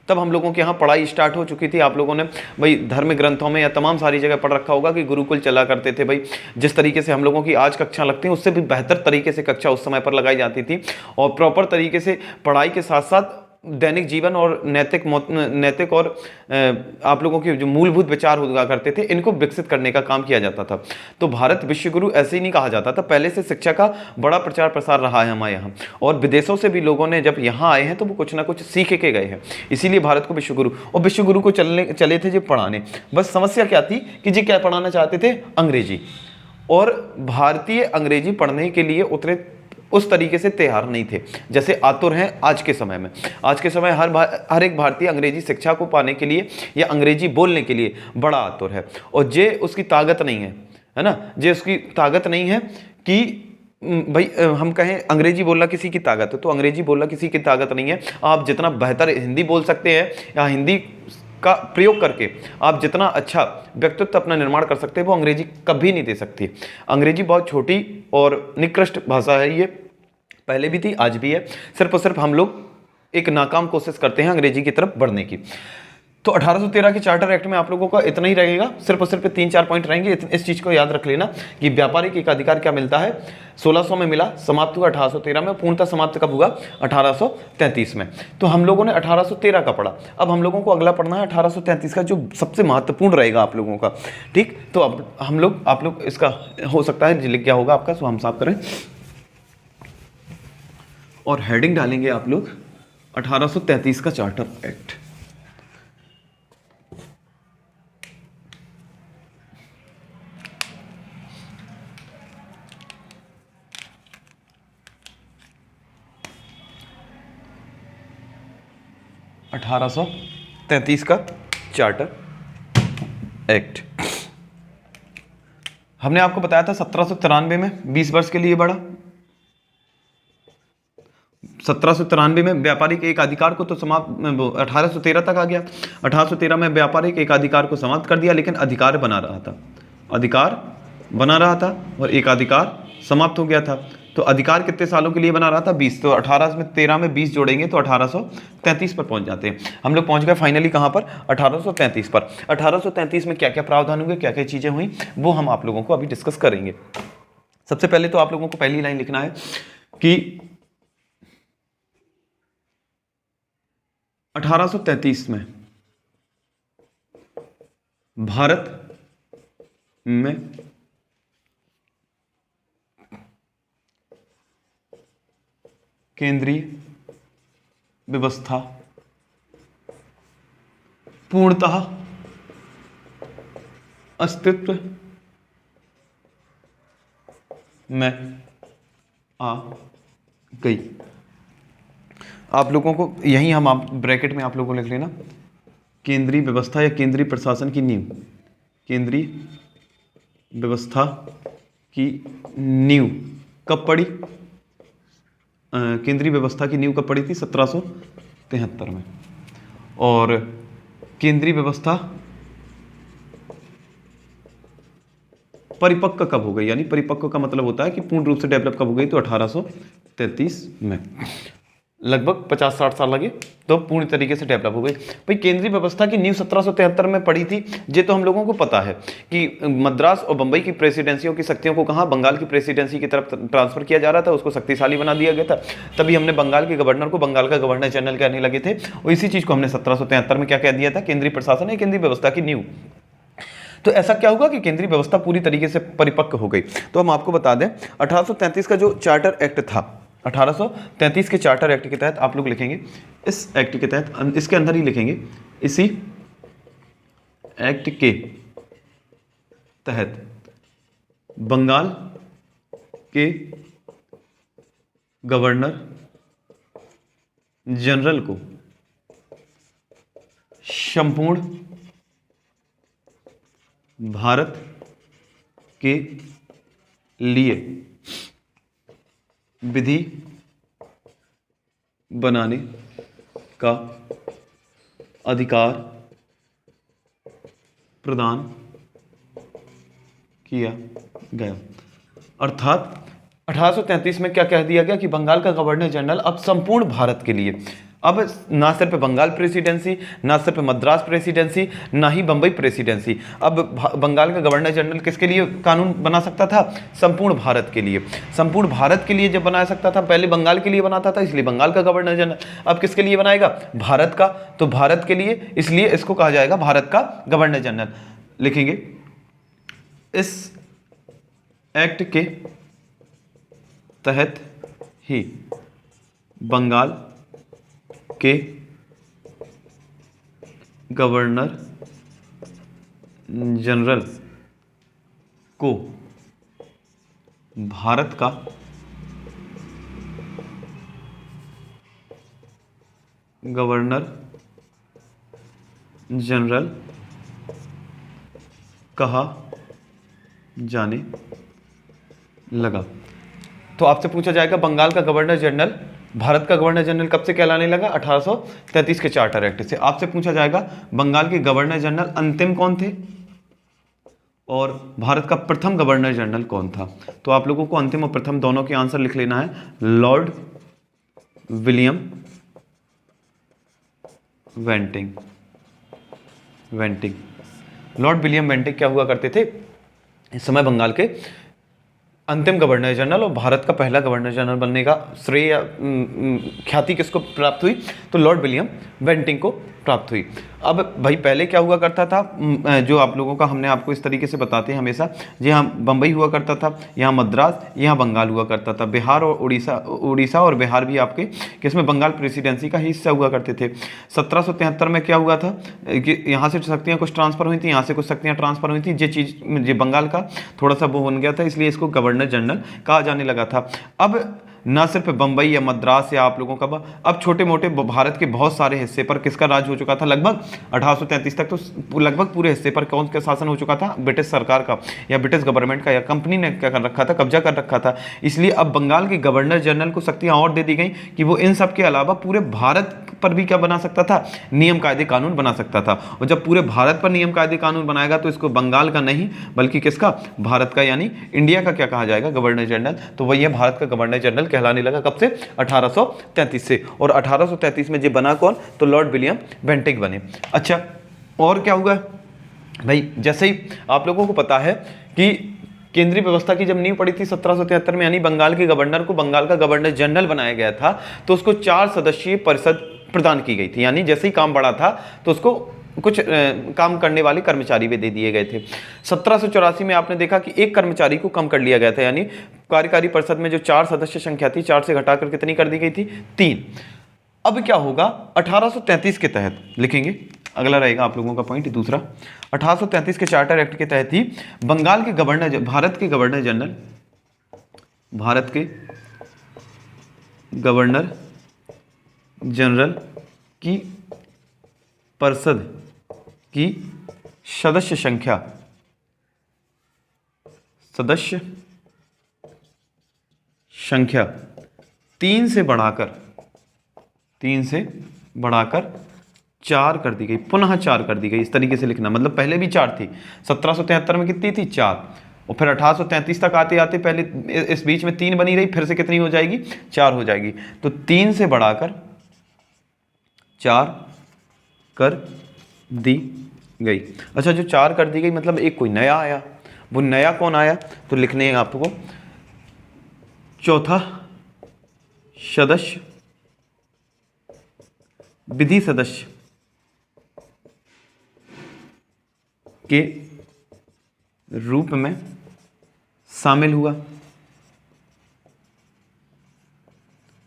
तब हम लोगों के यहाँ पढ़ाई स्टार्ट हो चुकी थी। आप लोगों ने भाई धर्म ग्रंथों में या तमाम सारी जगह पढ़ रखा होगा कि गुरुकुल चला करते थे। भाई जिस तरीके से हम लोगों की आज कक्षा लगती है उससे भी बेहतर तरीके से कक्षा उस समय पर लगाई जाती थी, और प्रॉपर तरीके से पढ़ाई के साथ साथ दैनिक जीवन और नैतिक और आप लोगों के जो मूलभूत विचार हुआ करते थे इनको विकसित करने का काम किया जाता था। तो भारत विश्व गुरु ऐसे ही नहीं कहा जाता था, पहले से शिक्षा का बड़ा प्रचार प्रसार रहा है हमारे यहाँ, और विदेशों से भी लोगों ने जब यहाँ आए हैं तो वो कुछ ना कुछ सीख के गए हैं, इसीलिए भारत को विश्व गुरु। और विश्व गुरु को चले थे जो पढ़ाने। बस समस्या क्या थी कि जी क्या पढ़ाना चाहते थे, अंग्रेजी, और भारतीय अंग्रेजी पढ़ने के लिए उतरे उस तरीके से तैयार नहीं थे जैसे आतुर हैं आज के समय में। आज के समय हर एक भारतीय अंग्रेजी शिक्षा को पाने के लिए या अंग्रेजी बोलने के लिए बड़ा आतुर है, और जे उसकी ताकत नहीं है ना, जे उसकी ताकत नहीं है कि भाई हम कहें अंग्रेजी बोलना किसी की ताकत है, तो अंग्रेजी बोलना किसी की ताकत नहीं है। आप जितना बेहतर हिंदी बोल सकते हैं या हिंदी का प्रयोग करके आप जितना अच्छा व्यक्तित्व अपना निर्माण कर सकते हैं वो अंग्रेजी कभी नहीं दे सकती। अंग्रेजी बहुत छोटी और निकृष्ट भाषा है, ये पहले भी थी आज भी है, सिर्फ और सिर्फ हम लोग एक नाकाम कोशिश करते हैं अंग्रेजी की तरफ बढ़ने की। तो 1813 के चार्टर एक्ट में आप लोगों का इतना ही रहेगा, सिर्फ और सिर्फ 3-4 पॉइंट रहेंगे। इस चीज़ को याद रख लेना कि व्यापारिक एक अधिकार क्या मिलता है, 1600 में मिला, समाप्त हुआ 1813 में, पूर्णतः समाप्त कब हुआ, 1833 में। तो हम लोगों ने 1813 का पढ़ा। अब हम लोगों को अगला पढ़ना है 1833 का, जो सबसे महत्वपूर्ण रहेगा आप लोगों का। ठीक, तो अब आप लोग इसका हो सकता है लिख गया होगा आपका, सो हम साफ करें और हेडिंग डालेंगे आप लोग 1833 का चार्टर एक्ट। (1833) का चार्टर एक्ट। हमने आपको बताया था 1793 में 20 वर्ष के लिए बढ़ा। 1793 में व्यापारिक एक अधिकार को तो समाप्त, 1813 तक आ गया। 1813 में व्यापारिक एक अधिकार को समाप्त कर दिया, लेकिन अधिकार बना रहा था, अधिकार बना रहा था और एक अधिकार समाप्त हो गया था। तो अधिकार कितने सालों के लिए बना रहा था, 20। तो 1813 में 20 जोड़ेंगे तो 1833 पर पहुंच जाते हैं हम लोग। पहुंच गए फाइनली कहां पर, 1833 पर। 1833 में क्या क्या प्रावधान हुए, क्या क्या चीजें हुई, वो हम आप लोगों को अभी डिस्कस करेंगे। सबसे पहले तो आप लोगों को पहली लाइन लिखना है कि 1833 में भारत में केंद्रीय व्यवस्था पूर्णतः अस्तित्व में आ गई। आप लोगों को यही हम आप ब्रैकेट में आप लोगों को लिख लेना, केंद्रीय व्यवस्था या केंद्रीय प्रशासन की नींव, केंद्रीय व्यवस्था की नींव कब पड़ी, केंद्रीय व्यवस्था की नींव कब पड़ी थी, 1773 में। और केंद्रीय व्यवस्था परिपक्व कब हो गई, यानी परिपक्व का मतलब होता है कि पूर्ण रूप से डेवलप कब हो गई, तो 1833 में। लगभग 50-60 साल लगे तो पूर्ण तरीके से डेवलप हो गई। भाई केंद्रीय व्यवस्था की नींव 1773 में पड़ी थी, ये तो हम लोगों को पता है कि मद्रास और बंबई की प्रेसिडेंसियों की शक्तियों को कहाँ, बंगाल की प्रेसिडेंसी की तरफ ट्रांसफर किया जा रहा था, उसको शक्तिशाली बना दिया गया था। तभी हमने बंगाल के गवर्नर को बंगाल का गवर्नर जनरल कहने लगे थे, और इसी चीज़ को हमने 1773 में क्या कह दिया था, केंद्रीय प्रशासन है केंद्रीय व्यवस्था की नींव। तो ऐसा क्या होगा कि केंद्रीय व्यवस्था पूरी तरीके से परिपक्व हो गई। तो हम आपको बता दें 1833 का जो चार्टर एक्ट था, 1833 के चार्टर एक्ट के तहत आप लोग लिखेंगे, इस एक्ट के तहत, इसके अंदर ही लिखेंगे, इसी एक्ट के तहत बंगाल के गवर्नर जनरल को संपूर्ण भारत के लिए विधि बनाने का अधिकार प्रदान किया गया। अर्थात 1833 में क्या कह दिया गया कि बंगाल का गवर्नर जनरल अब संपूर्ण भारत के लिए, अब ना सिर्फ बंगाल प्रेसिडेंसी, ना सिर्फ मद्रास प्रेसिडेंसी, ना ही बंबई प्रेसिडेंसी, अब बंगाल का गवर्नर जनरल किसके लिए कानून बना सकता था? संपूर्ण भारत के लिए। संपूर्ण भारत के लिए जब बना सकता था, पहले बंगाल के लिए बनाता था इसलिए बंगाल का गवर्नर जनरल, अब किसके लिए बनाएगा? भारत का, तो भारत के लिए, इसलिए इसको कहा जाएगा भारत का गवर्नर जनरल। लिखेंगे इस एक्ट के तहत ही बंगाल के गवर्नर जनरल को भारत का गवर्नर जनरल कहा जाने लगा। तो आपसे पूछा जाएगा बंगाल का गवर्नर जनरल भारत का गवर्नर जनरल कब से कहलाने लगा? 1833 के चार्टर एक्ट से। आपसे पूछा जाएगा बंगाल के गवर्नर जनरल अंतिम कौन थे और भारत का प्रथम गवर्नर जनरल कौन था? तो आप लोगों को अंतिम और प्रथम दोनों के आंसर लिख लेना है। लॉर्ड विलियम वेंटिंग। लॉर्ड विलियम वेंटिंग क्या हुआ करते थे इस समय? बंगाल के अंतिम गवर्नर जनरल और भारत का पहला गवर्नर जनरल बनने का श्रेय या ख्याति किसको प्राप्त हुई? तो लॉर्ड विलियम वेंटिंग को प्राप्त हुई। अब भाई पहले क्या हुआ करता था, जो आप लोगों का हमने आपको इस तरीके से बताते हैं हमेशा, यहाँ बम्बई हुआ करता था, यहाँ मद्रास, यहाँ बंगाल हुआ करता था। बिहार और उड़ीसा और बिहार भी आपके किसमें? बंगाल प्रेसिडेंसी का हिस्सा हुआ करते थे। 1773 में क्या हुआ था कि यहाँ से शक्तियाँ कुछ ट्रांसफर हुई थी, यहाँ से कुछ शक्तियाँ ट्रांसफर हुई थी। ये चीज़ ये बंगाल का थोड़ा सा वो बन गया था, इसलिए इसको गवर्नर जनरल कहा जाने लगा था। अब ना सिर्फ बंबई या मद्रास या आप लोगों का, अब छोटे मोटे भारत के बहुत सारे हिस्से पर किसका राज हो चुका था? लगभग 1833 तक तो लगभग पूरे हिस्से पर कौन का शासन हो चुका था? ब्रिटिश सरकार का या ब्रिटिश गवर्नमेंट का या कंपनी ने क्या कर रखा था? कब्जा कर रखा था। इसलिए अब बंगाल के गवर्नर जनरल को शक्तियां और दे दी गई कि वो इन सब के अलावा पूरे भारत पर भी क्या बना सकता था? नियम कायदे कानून बना सकता था। और जब पूरे भारत पर नियम कायदे कानून बनाएगा तो इसको बंगाल का नहीं बल्कि किसका? भारत का, यानी इंडिया का क्या कहा जाएगा? Governor general. तो वही है भारत का गवर्नर जनरल कहलाने लगा। कब से? 1833 से। और 1833 में जो बना कौन? तो लॉर्ड विलियम बेंटिक बने। अच्छा, और क्या हुआ भाई? जैसे ही आप लोगों को पता है कि केंद्रीय व्यवस्था की जब नींव पड़ी थी 1773 में, यानी बंगाल के गवर्नर को बंगाल का गवर्नर जनरल बनाया गया था, तो उसको 4 सदस्यीय परिषद प्रदान की गई थी। यानी जैसे ही काम बढ़ा था तो उसको कुछ काम करने वाले कर्मचारी भी दे दिए गए थे। 1784 में आपने देखा कि एक कर्मचारी को कम कर लिया गया था, यानी कार्यकारी परिषद में जो 4 सदस्य संख्या थी 4 से घटाकर कितनी कर दी गई थी? 3। अब क्या होगा? 1833 के तहत लिखेंगे, अगला रहेगा आप लोगों का पॉइंट दूसरा। 1833 के चार्टर एक्ट के तहत ही बंगाल के गवर्नर, भारत के गवर्नर जनरल की परिषद की सदस्य संख्या 3 से बढ़ाकर 4 कर दी गई, पुनः 4 कर दी गई। इस तरीके से लिखना, मतलब पहले भी 4 थी। 1773 में कितनी थी? 4। और फिर 1833 तक आते आते पहले इस बीच में 3 बनी रही, फिर से कितनी हो जाएगी? 4 हो जाएगी। तो 3 से बढ़ाकर 4 कर दी गई। अच्छा, जो 4 कर दी गई मतलब एक कोई नया आया। वो नया कौन आया? तो लिखने हैं आपको, चौथा सदस्य विधि सदस्य के रूप में शामिल हुआ।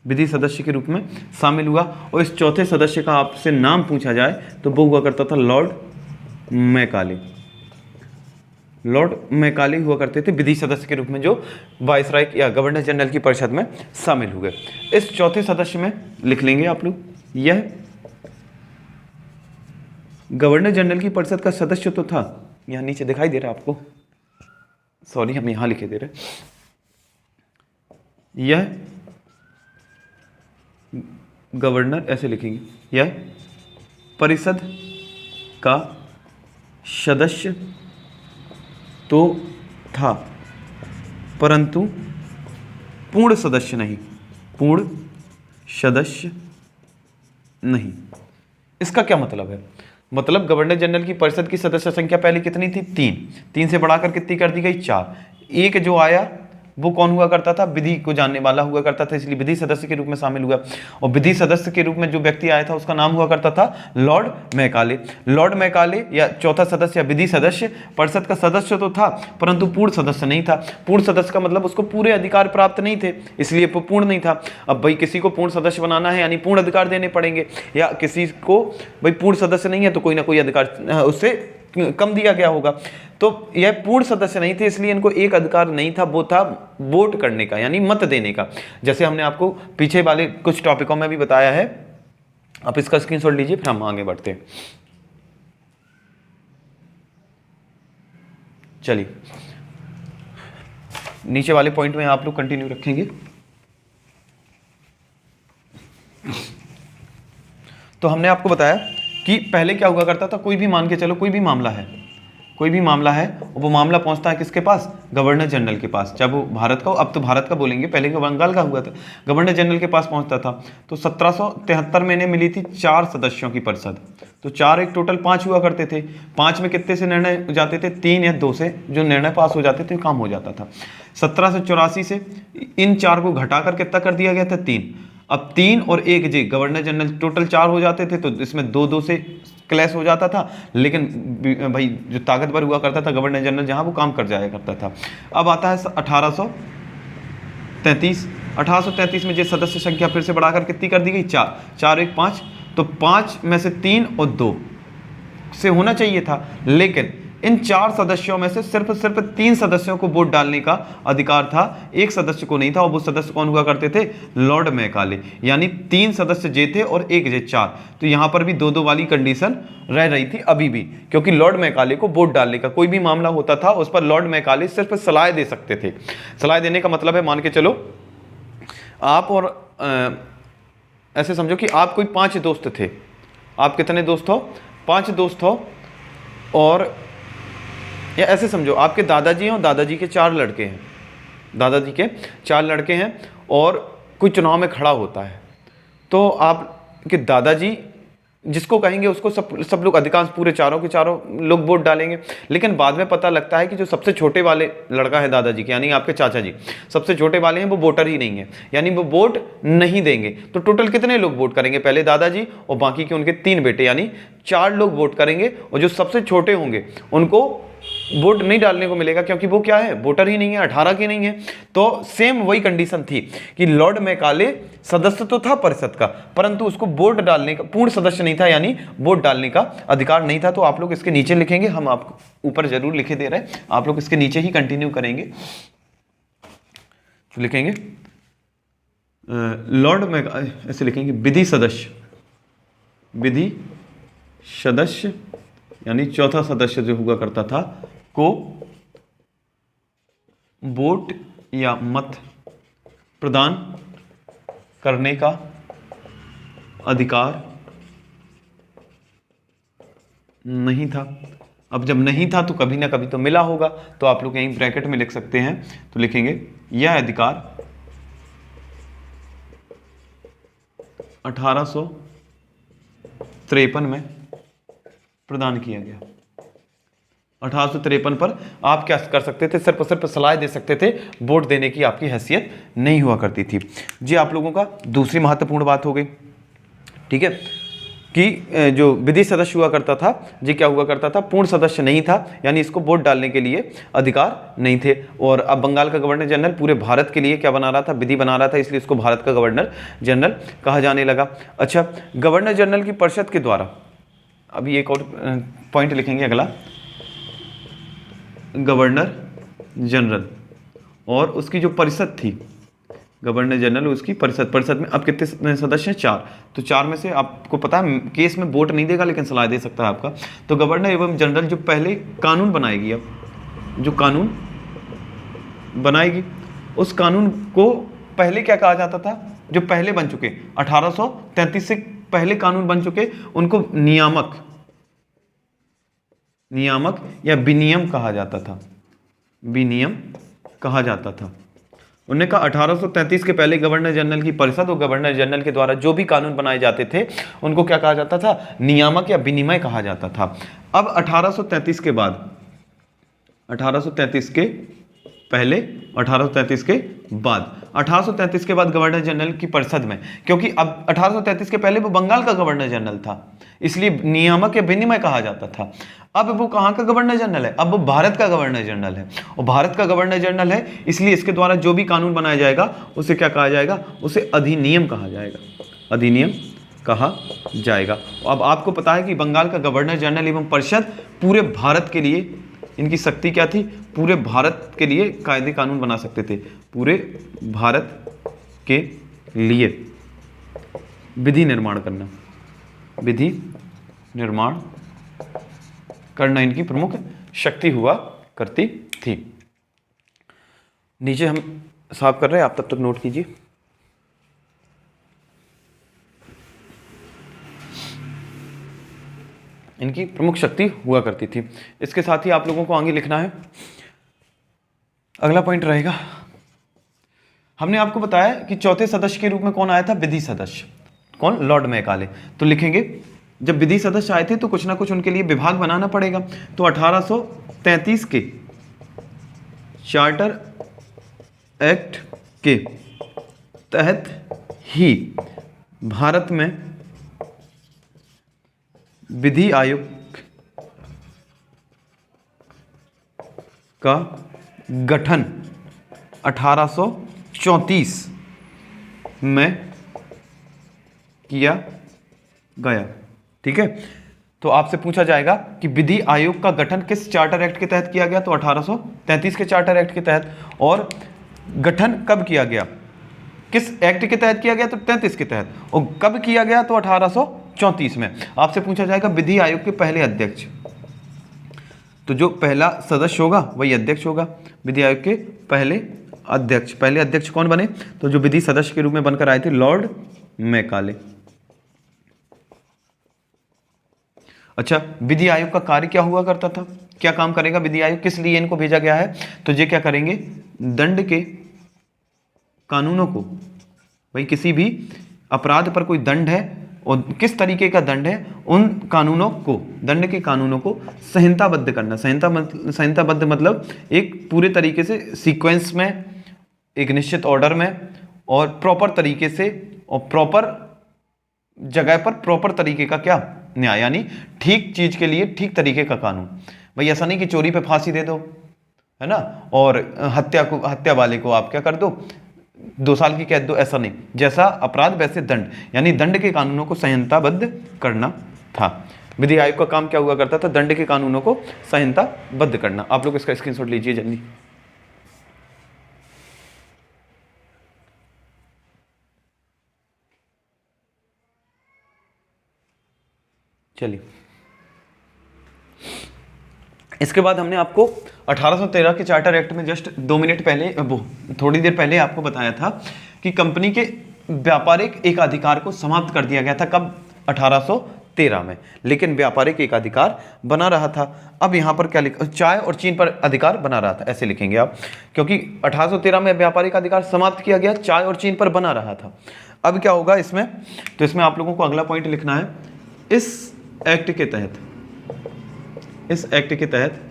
विधि सदस्य के रूप में शामिल हुआ। और इस चौथे सदस्य का आपसे नाम पूछा जाए तो वो हुआ करता था लॉर्ड मैकाले। लॉर्ड मैकाले हुआ करते थे विधि सदस्य के रूप में, जो वायसराय या गवर्नर जनरल की परिषद में शामिल हुए। इस चौथे सदस्य में लिख लेंगे आप लोग, यह गवर्नर जनरल की परिषद का सदस्य तो था, यहां नीचे दिखाई दे रहा है आपको, सॉरी हम यहां लिखे दे रहे, यह गवर्नर, ऐसे लिखेंगे, यह परिषद का सदस्य तो था परंतु पूर्ण सदस्य नहीं, पूर्ण सदस्य नहीं। इसका क्या मतलब है? मतलब गवर्नर जनरल की परिषद की सदस्य संख्या पहले कितनी थी? 3 से बढ़ाकर कितनी कर दी गई? 4। एक जो आया वो कौन हुआ करता था? विधि को जानने वाला हुआ करता था, इसलिए विधि सदस्य के रूप में शामिल हुआ। और विधि सदस्य के रूप में जो व्यक्ति आया था उसका नाम हुआ करता था लॉर्ड मैकाले। लॉर्ड मैकाले या चौथा सदस्य या विधि सदस्य परिषद का सदस्य तो था, परंतु पूर्ण सदस्य नहीं था। पूर्ण सदस्य का मतलब उसको पूरे अधिकार प्राप्त नहीं थे, इसलिए वो पूर्ण नहीं था। अब भाई किसी को पूर्ण सदस्य बनाना है यानी पूर्ण अधिकार देने पड़ेंगे, या किसी को भाई पूर्ण सदस्य नहीं है तो कोई ना कोई अधिकार उससे कम दिया गया होगा। तो यह पूर्ण सदस्य नहीं थे, इसलिए इनको एक अधिकार नहीं था, वो था वोट करने का यानी मत देने का। जैसे हमने आपको पीछे वाले कुछ टॉपिकों में भी बताया है। आप इसका स्क्रीनशॉट लीजिए, फिर हम आगे बढ़ते हैं। चलिए नीचे वाले पॉइंट में आप लोग कंटिन्यू रखेंगे। तो हमने आपको बताया कि पहले क्या हुआ करता था, कोई भी मान के चलो कोई भी मामला है और वो मामला पहुंचता है किसके पास? गवर्नर जनरल के पास। जब वो भारत का, अब तो भारत का बोलेंगे, पहले का बंगाल का हुआ था, गवर्नर जनरल के पास पहुंचता था। तो 1773 में इन्हें मिली थी 4 सदस्यों की परिषद। तो 4 एक टोटल 5 हुआ करते थे। 5 में कितने से निर्णय जाते थे? 3 या 2 से जो निर्णय पास हो जाते थे काम हो जाता था। 1784 से इन 4 को घटाकर कितना कर दिया गया था? 3। अब 3 और 1 जे गवर्नर जनरल टोटल 4 हो जाते थे, तो इसमें 2-2 से क्लैश हो जाता था। लेकिन भाई जो ताकतवर हुआ करता था गवर्नर जनरल, जहां वो काम कर जाया करता था। अब आता है 1833 में जो सदस्य संख्या फिर से बढ़ाकर कितनी कर दी गई? 4। 4 1 5, तो 5 में से 3 और 2 से होना चाहिए था, लेकिन इन 4 सदस्यों में से सिर्फ 3 सदस्यों को वोट डालने का अधिकार था, एक सदस्य को नहीं था। और वो सदस्य कौन हुआ करते थे? Lord Macaulay. यानी 3 सदस्य जे थे और 1 जे 4। तो यहां पर भी 2-2 वाली कंडीशन रह रही थी अभी भी, क्योंकि लॉर्ड मैकाले को वोट डालने का कोई भी मामला होता था उस पर लॉर्ड मैकाले सिर्फ सलाह दे सकते थे। सलाह देने का मतलब है, मान के चलो आप और ऐसे समझो कि आप कोई 5 दोस्त थे। आप कितने दोस्त हो? 5 दोस्त हो। और या ऐसे समझो आपके दादाजी हैं और दादाजी के 4 लड़के हैं, दादाजी के 4 लड़के हैं और कोई चुनाव में खड़ा होता है। तो आपके दादाजी जिसको कहेंगे उसको सब लोग, अधिकांश पूरे चारों के चारों लोग वोट डालेंगे। लेकिन बाद में पता लगता है कि जो सबसे छोटे वाले लड़का है दादाजी के, यानी आपके चाचा जी सबसे छोटे वाले हैं, वो वोटर ही नहीं है, यानी वो वोट नहीं देंगे। तो टोटल कितने लोग वोट करेंगे? पहले दादाजी और बाकी के उनके 3 बेटे, यानी 4 लोग वोट करेंगे। और जो सबसे छोटे होंगे उनको वोट नहीं डालने को मिलेगा, क्योंकि वो क्या है? वोटर ही नहीं है, 18 के नहीं है। तो सेम वही कंडीशन थी कि लॉर्ड मैकाले सदस्य तो था परिषद का, परंतु उसको वोट डालने का, पूर्ण सदस्य नहीं था, यानी वोट डालने का अधिकार नहीं था। तो आप लोग इसके नीचे लिखेंगे, हम आपको ऊपर जरूर लिखे दे रहे हैं, आप लोग इसके नीचे ही कंटिन्यू करेंगे। तो लिखेंगे लॉर्ड मैकाले, ऐसे लिखेंगे विधि सदस्य यानी चौथा सदस्य जो हुआ करता था को वोट या मत प्रदान करने का अधिकार नहीं था। अब जब नहीं था तो कभी ना कभी तो मिला होगा, तो आप लोग यहीं ब्रैकेट में लिख सकते हैं। तो लिखेंगे यह अधिकार 1853 में प्रदान किया गया। 1853 पर आप क्या कर सकते थे? सिर्फ सलाह दे सकते थे, वोट देने की आपकी हैसियत नहीं हुआ करती थी। जी आप लोगों का दूसरी महत्वपूर्ण बात हो गई, ठीक है, कि जो विधि सदस्य हुआ करता था जी क्या हुआ करता था? पूर्ण सदस्य नहीं था, यानी इसको वोट डालने के लिए अधिकार नहीं थे। और अब बंगाल का गवर्नर जनरल पूरे भारत के लिए क्या बना रहा था? विधि बना रहा था, इसलिए इसको भारत का गवर्नर जनरल कहा जाने लगा। अच्छा, गवर्नर जनरल की परिषद के द्वारा, अभी एक और पॉइंट लिखेंगे अगला, गवर्नर जनरल और उसकी जो परिषद थी, गवर्नर जनरल उसकी परिषद में अब कितने सदस्य हैं? 4। तो 4 में से आपको पता है केस में वोट नहीं देगा, लेकिन सलाह दे सकता है आपका। तो गवर्नर एवं जनरल जो पहले कानून बनाएगी, अब जो कानून बनाएगी उस कानून को पहले क्या कहा जाता था? जो पहले बन चुके 1833 से पहले कानून बन चुके उनको नियामक या विनियम कहा जाता था। विनियम कहा जाता था। उन्होंने कहा 1833 के पहले गवर्नर जनरल की परिषद और गवर्नर जनरल के द्वारा जो भी कानून बनाए जाते थे उनको क्या कहा जाता था, नियामक या विनिमय कहा जाता था। अब 1833 के बाद, 1833 के पहले, 1833 के बाद, 1833 के बाद गवर्नर जनरल की परिषद में, क्योंकि अब 1833 के पहले वो बंगाल का गवर्नर जनरल था, इसलिए नियामक या विनिमय कहा जाता था। अब वो कहाँ का गवर्नर जनरल है, अब वो भारत का गवर्नर जनरल है, और भारत का गवर्नर जनरल है इसलिए इसके द्वारा जो भी कानून बनाया जाएगा उसे क्या कहा जाएगा, उसे अधिनियम कहा जाएगा, अधिनियम कहा जाएगा। अब आपको पता है कि बंगाल का गवर्नर जनरल एवं परिषद पूरे भारत के लिए, इनकी शक्ति क्या थी, पूरे भारत के लिए कायदे कानून बना सकते थे, पूरे भारत के लिए विधि निर्माण करना, विधि निर्माण करना इनकी प्रमुख शक्ति हुआ करती थी। नीचे हम साफ कर रहे हैं, आप तब तक नोट कीजिए। इनकी प्रमुख शक्ति हुआ करती थी। इसके साथ ही आप लोगों को आगे लिखना है, अगला पॉइंट रहेगा, हमने आपको बताया कि चौथे सदस्य के रूप में कौन आया था, विधि सदस्य। कौन, लॉर्ड मैकाले। तो लिखेंगे जब विधि सदस्य आए थे तो कुछ ना कुछ उनके लिए विभाग बनाना पड़ेगा। तो 1833 के चार्टर एक्ट के तहत ही भारत में विधि आयोग का गठन 1834 में किया गया। ठीक है, तो आपसे पूछा जाएगा कि विधि आयोग का गठन किस चार्टर एक्ट के तहत किया गया, तो 1833 के चार्टर एक्ट के तहत। और गठन कब किया गया, किस एक्ट के तहत किया गया, तो 33 के तहत। और कब किया गया, तो 1834 में। आपसे पूछा जाएगा विधि आयोग के पहले अध्यक्ष, तो जो पहला सदस्य होगा वही अध्यक्ष होगा। विधि आयोग के पहले अध्यक्ष कौन बने, तो जो विधि सदस्य के रूप में बनकर आए थे, लॉर्ड मैकाले। अच्छा, विधि आयोग का कार्य क्या हुआ करता था, क्या काम करेगा विधि आयोग, किस लिए इनको भेजा गया है, तो ये क्या करेंगे, दंड के कानूनों को, भाई किसी भी अपराध पर कोई दंड है और किस तरीके का दंड है, उन कानूनों को, दंड के कानूनों को संहिताबद्ध करना। संहिताबद्ध मतलब एक पूरे तरीके से सीक्वेंस में, एक निश्चित ऑर्डर में और प्रॉपर तरीके से और प्रॉपर जगह पर प्रॉपर तरीके का क्या न्याय, यानी ठीक चीज के लिए ठीक तरीके का कानून। भाई ऐसा नहीं कि चोरी पे फांसी दे दो, है ना, और हत्या वाले को आप क्या कर दो, 2 साल की कैद दो, ऐसा नहीं। जैसा अपराध वैसे दंड, यानी दंड के कानूनों को संहिताबद्ध करना था। विधि आयोग का काम क्या हुआ करता था, दंड के कानूनों को संहिताबद्ध करना। आप लोग इसका स्क्रीनशॉट लीजिए जल्दी। चलिए, इसके बाद हमने आपको 1813 के चार्टर एक्ट में जस्ट 2 मिनट पहले, थोड़ी देर पहले आपको बताया था कि कंपनी के व्यापारिक एकाधिकार को समाप्त कर दिया गया था। कब, 1813 में। लेकिन व्यापारिक एकाधिकार बना रहा था। अब यहाँ पर क्या लिखा, चाय और चीन पर अधिकार बना रहा था, ऐसे लिखेंगे आप, क्योंकि 1813 में व्यापारिक अधिकार समाप्त किया गया, चाय और चीन पर बना रहा था। अब क्या होगा इसमें, तो इसमें आप लोगों को अगला पॉइंट लिखना है, इस एक्ट के तहत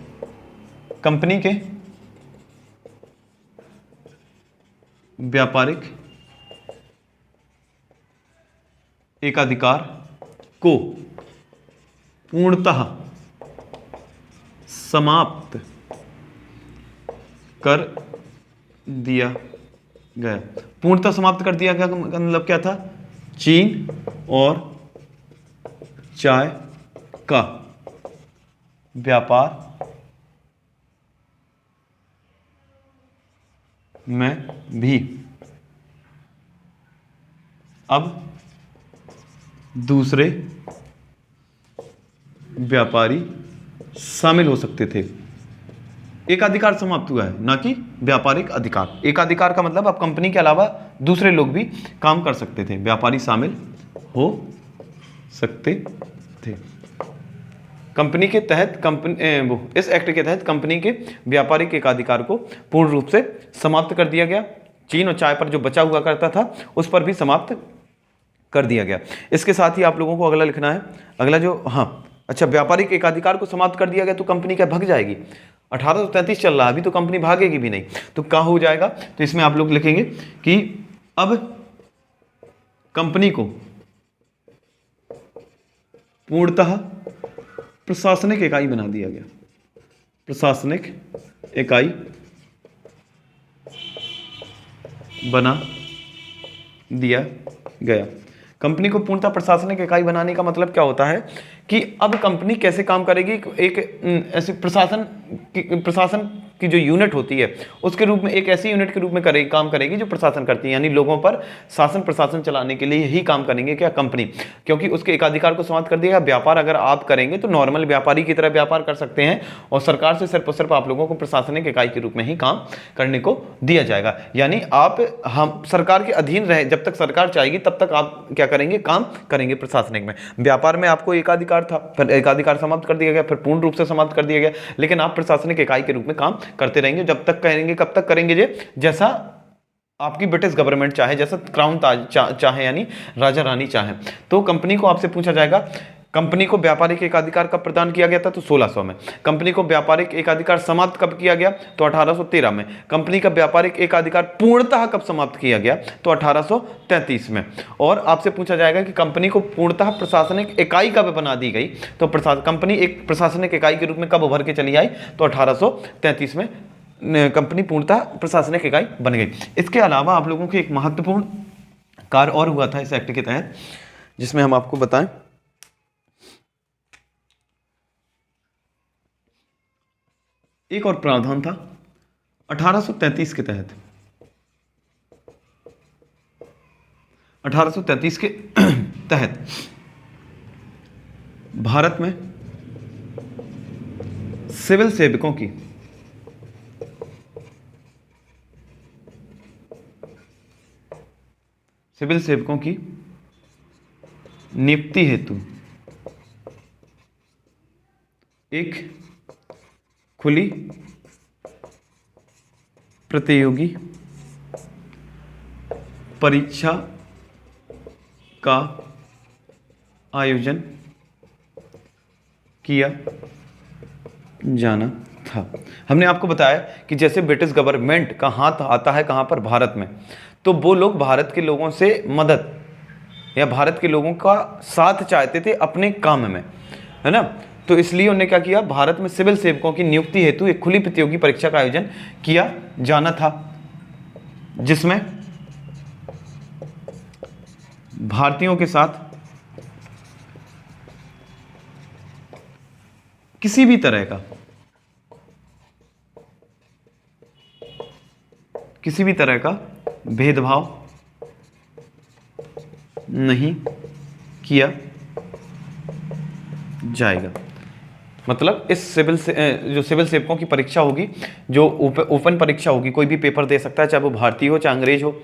कंपनी के व्यापारिक एकाधिकार को पूर्णतः समाप्त कर दिया गया। पूर्णतः समाप्त कर दिया गया का मतलब क्या था, चीन और चाय का व्यापार में भी अब दूसरे व्यापारी शामिल हो सकते थे। एकाधिकार समाप्त हुआ है, ना कि व्यापारिक अधिकार। एकाधिकार का मतलब अब कंपनी के अलावा दूसरे लोग भी काम कर सकते थे, व्यापारी शामिल हो सकते थे। कंपनी के तहत इस एक्ट के तहत कंपनी के व्यापारिक एकाधिकार को पूर्ण रूप से समाप्त कर दिया गया। चीन और चाय पर जो बचा हुआ करता था उस पर भी समाप्त कर दिया गया। इसके साथ ही आप लोगों को अगला लिखना है, अगला जो अच्छा, व्यापारिक एकाधिकार को समाप्त कर दिया गया तो कंपनी क्या भाग जाएगी? 1833 चल रहा है, अभी तो कंपनी भागेगी भी नहीं, तो क्या हो जाएगा? तो इसमें आप लोग लिखेंगे कि अब कंपनी को पूर्णतः प्रशासनिक इकाई बना दिया गया। प्रशासनिक इकाई बना दिया गया। कंपनी को पूर्णतः प्रशासनिक इकाई बनाने का मतलब क्या होता है कि अब कंपनी कैसे काम करेगी? एक ऐसे प्रशासन की जो यूनिट होती है उसके रूप में, एक ऐसी यूनिट के रूप में काम करेगी जो प्रशासन करती है, यानी लोगों पर शासन प्रशासन चलाने के लिए ही काम करेंगे क्या? कंपनी, क्योंकि उसके एकाधिकार को समाप्त कर दिया। व्यापार अगर आप करेंगे तो नॉर्मल व्यापारी की तरह व्यापार कर सकते हैं और सरकार से सिर्फ और सिर्फ आप लोगों को प्रशासनिक इकाई के रूप में ही काम करने को दिया जाएगा। यानी आप हम सरकार के अधीन रहे, जब तक सरकार चाहेगी तब तक आप क्या करेंगे? काम करेंगे प्रशासनिक में। व्यापार में आपको एकाधिकार था, फिर एकाधिकार समाप्त कर दिया गया, फिर पूर्ण रूप से समाप्त कर दिया गया, लेकिन आप प्रशासनिक इकाई के रूप में काम करते रहेंगे। जब तक करेंगे, कब तक करेंगे? जैसा आपकी ब्रिटिश गवर्नमेंट चाहे, जैसा क्राउन चाहे, यानी राजा रानी चाहे। तो कंपनी को आपसे पूछा जाएगा, कंपनी को व्यापारिक एकाधिकार कब प्रदान किया गया था? तो 1600 में। कंपनी को व्यापारिक एकाधिकार समाप्त कब किया गया? तो 1813 में। कंपनी का व्यापारिक एकाधिकार पूर्णतः कब समाप्त किया गया? तो 1833 में। और आपसे पूछा जाएगा कि कंपनी को पूर्णतः प्रशासनिक इकाई कब बना दी गई? तो कंपनी एक प्रशासनिक इकाई के रूप में कब उभर के चली आई? तो 1833 में कंपनी पूर्णतः प्रशासनिक इकाई बन गई। इसके अलावा आप लोगों को एक महत्वपूर्ण कार्य और हुआ था इस एक्ट के तहत, जिसमें हम आपको बताएं, एक और प्रावधान था 1833 के तहत। 1833 के तहत भारत में सिविल सेवकों की नियुक्ति हेतु एक खुली प्रतियोगी परीक्षा का आयोजन किया जाना था। हमने आपको बताया कि जैसे ब्रिटिश गवर्नमेंट का हाथ आता है कहां पर? भारत में। तो वो लोग भारत के लोगों से मदद या भारत के लोगों का साथ चाहते थे अपने काम में, है ना? तो इसलिए उन्होंने क्या किया? भारत में सिविल सेवकों की नियुक्ति हेतु एक खुली प्रतियोगी परीक्षा का आयोजन किया जाना था, जिसमें भारतीयों के साथ किसी भी तरह का भेदभाव नहीं किया जाएगा। मतलब इस जो सिविल सेवकों की परीक्षा होगी, जो ओपन परीक्षा होगी, कोई भी पेपर दे सकता है, चाहे वो भारतीय हो चाहे अंग्रेज हो,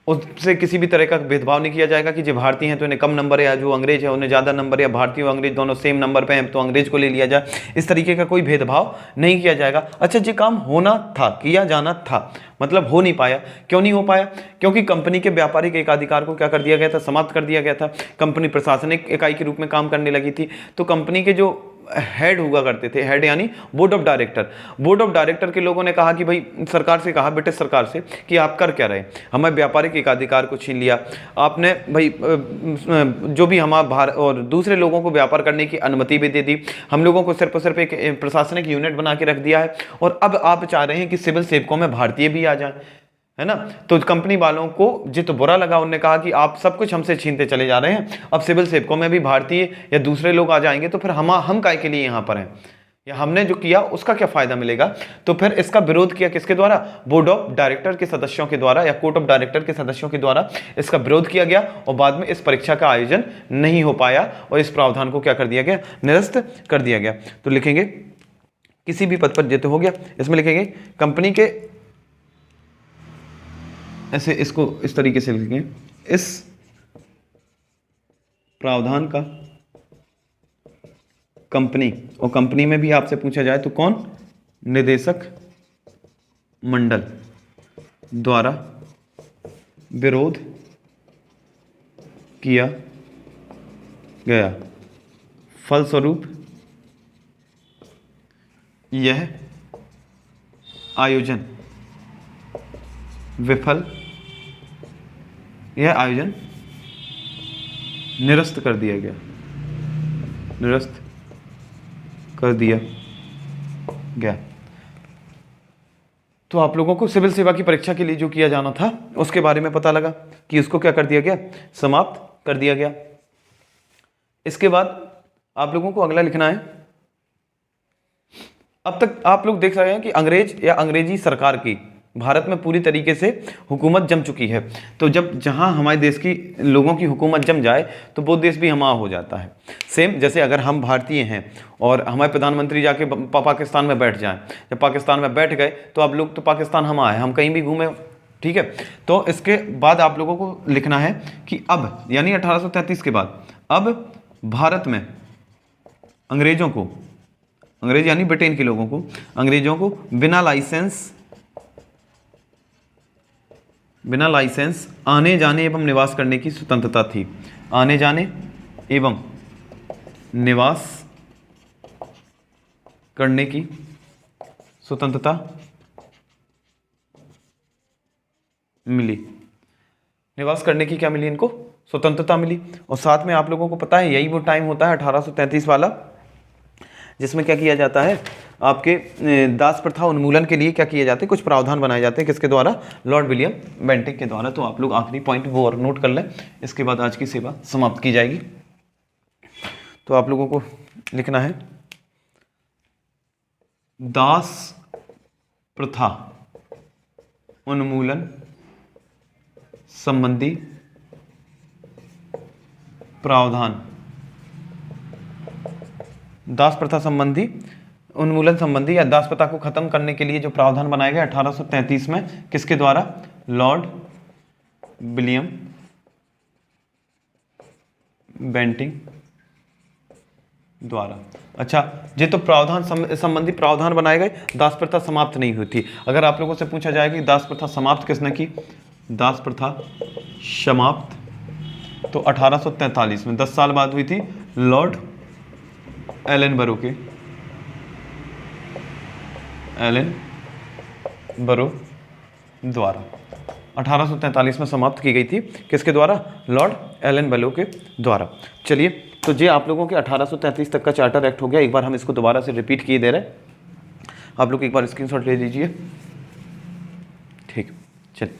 उससे किसी भी तरह का भेदभाव नहीं किया जाएगा कि जो भारतीय हैं तो इन्हें कम नंबर है, या जो अंग्रेज है उन्हें ज़्यादा नंबर, या भारतीय और अंग्रेज दोनों सेम नंबर पे हैं तो अंग्रेज को ले लिया जाए। इस तरीके का कोई भेदभाव नहीं किया जाएगा। अच्छा, ये काम होना था, किया जाना था, मतलब हो नहीं पाया। क्यों नहीं हो पाया? क्योंकि कंपनी के व्यापारिक एकाधिकार को क्या कर दिया गया था? समाप्त कर दिया गया था। कंपनी प्रशासनिक इकाई के रूप में काम करने लगी थी। तो कंपनी के जो हेड हुआ करते थे, हेड यानी बोर्ड ऑफ डायरेक्टर के लोगों ने कहा कि भाई, सरकार से कहा, ब्रिटिश सरकार से, कि आप कर क्या रहे? हमें व्यापारिक एकाधिकार को छीन लिया आपने भाई, जो भी हम और दूसरे लोगों को व्यापार करने की अनुमति भी दे दी, हम लोगों को सिर्फ और सिर्फ एक प्रशासनिक यूनिट बना के रख दिया है, और अब आप चाह रहे हैं कि सिविल सेवकों में भारतीय भी आ जाए, है ना? तो कंपनी वालों को जितना बुरा लगा, उन्होंने कहा कि आप सब कुछ हमसे छीनते चले जा रहे हैं, अब सिविल सेवकों में भी भारतीय या दूसरे लोग आ जाएंगे तो फिर हम काय के लिए यहाँ पर हैं, या हमने जो किया उसका क्या फायदा मिलेगा? तो फिर इसका विरोध किया किसके द्वारा? बोर्ड ऑफ डायरेक्टर के सदस्यों के द्वारा, या कोर्ट ऑफ डायरेक्टर के सदस्यों के द्वारा इसका विरोध किया गया, और बाद में इस परीक्षा का आयोजन नहीं हो पाया, और इस प्रावधान को क्या कर दिया गया? निरस्त कर दिया गया। तो लिखेंगे किसी भी पद पर जेते हो गया, इसमें लिखेंगे कंपनी के, ऐसे इसको इस तरीके से लिखेंगे, इस प्रावधान का कंपनी, और कंपनी में भी आपसे पूछा जाए तो कौन, निदेशक मंडल द्वारा विरोध किया गया, फलस्वरूप यह आयोजन विफल, यह आयोजन निरस्त कर दिया गया, निरस्त कर दिया गया। तो आप लोगों को सिविल सेवा की परीक्षा के लिए जो किया जाना था उसके बारे में पता लगा कि उसको क्या कर दिया गया, समाप्त कर दिया गया। इसके बाद आप लोगों को अगला लिखना है। अब तक आप लोग देख रहे हैं कि अंग्रेज या अंग्रेजी सरकार की भारत में पूरी तरीके से हुकूमत जम चुकी है। तो जब जहां हमारे देश की लोगों की हुकूमत जम जाए तो वो देश भी हमारा हो जाता है। सेम जैसे अगर हम भारतीय हैं और हमारे प्रधानमंत्री जाके पाकिस्तान में बैठ जाएं, जब पाकिस्तान में बैठ गए तो अब लोग तो पाकिस्तान हमारा है, हम कहीं भी घूमे, ठीक है। तो इसके बाद आप लोगों को लिखना है कि अब यानी 1833 के बाद अब भारत में अंग्रेजों को, अंग्रेज यानी ब्रिटेन के लोगों को, अंग्रेजों को बिना लाइसेंस आने जाने एवं निवास करने की स्वतंत्रता थी। आने जाने एवं निवास करने की स्वतंत्रता मिली। निवास करने की क्या मिली इनको, स्वतंत्रता मिली। और साथ में आप लोगों को पता है यही वो टाइम होता है 1833 वाला जिसमें क्या किया जाता है, आपके दास प्रथा उन्मूलन के लिए क्या किए जाते हैं, कुछ प्रावधान बनाए जाते हैं, किसके द्वारा, लॉर्ड विलियम बेंटिक के द्वारा। तो आप लोग आखिरी पॉइंट वो और नोट कर लें, इसके बाद आज की सेवा समाप्त की जाएगी। तो आप लोगों को लिखना है दास प्रथा उन्मूलन संबंधी प्रावधान, दास प्रथा संबंधी उन्मूलन संबंधी या दास प्रथा को खत्म करने के लिए जो प्रावधान बनाए गए 1833 में, किसके द्वारा, लॉर्ड विलियम बेंटिक द्वारा। अच्छा, ये तो प्रावधान संबंधी प्रावधान बनाए गए, दास प्रथा समाप्त नहीं हुई थी। अगर आप लोगों से पूछा जाए कि दास प्रथा समाप्त किसने की, दास प्रथा समाप्त तो 1843 में 10 साल बाद हुई थी लॉर्ड एलन बरो द्वारा। 1843 में समाप्त की गई थी, किसके द्वारा, लॉर्ड एलन बरो के द्वारा। चलिए, तो ये आप लोगों के 1833 तक का चार्टर एक्ट हो गया। एक बार हम इसको दोबारा से रिपीट किए दे रहे हैं, आप लोग एक बार स्क्रीनशॉट ले लीजिए, ठीक। चलिए,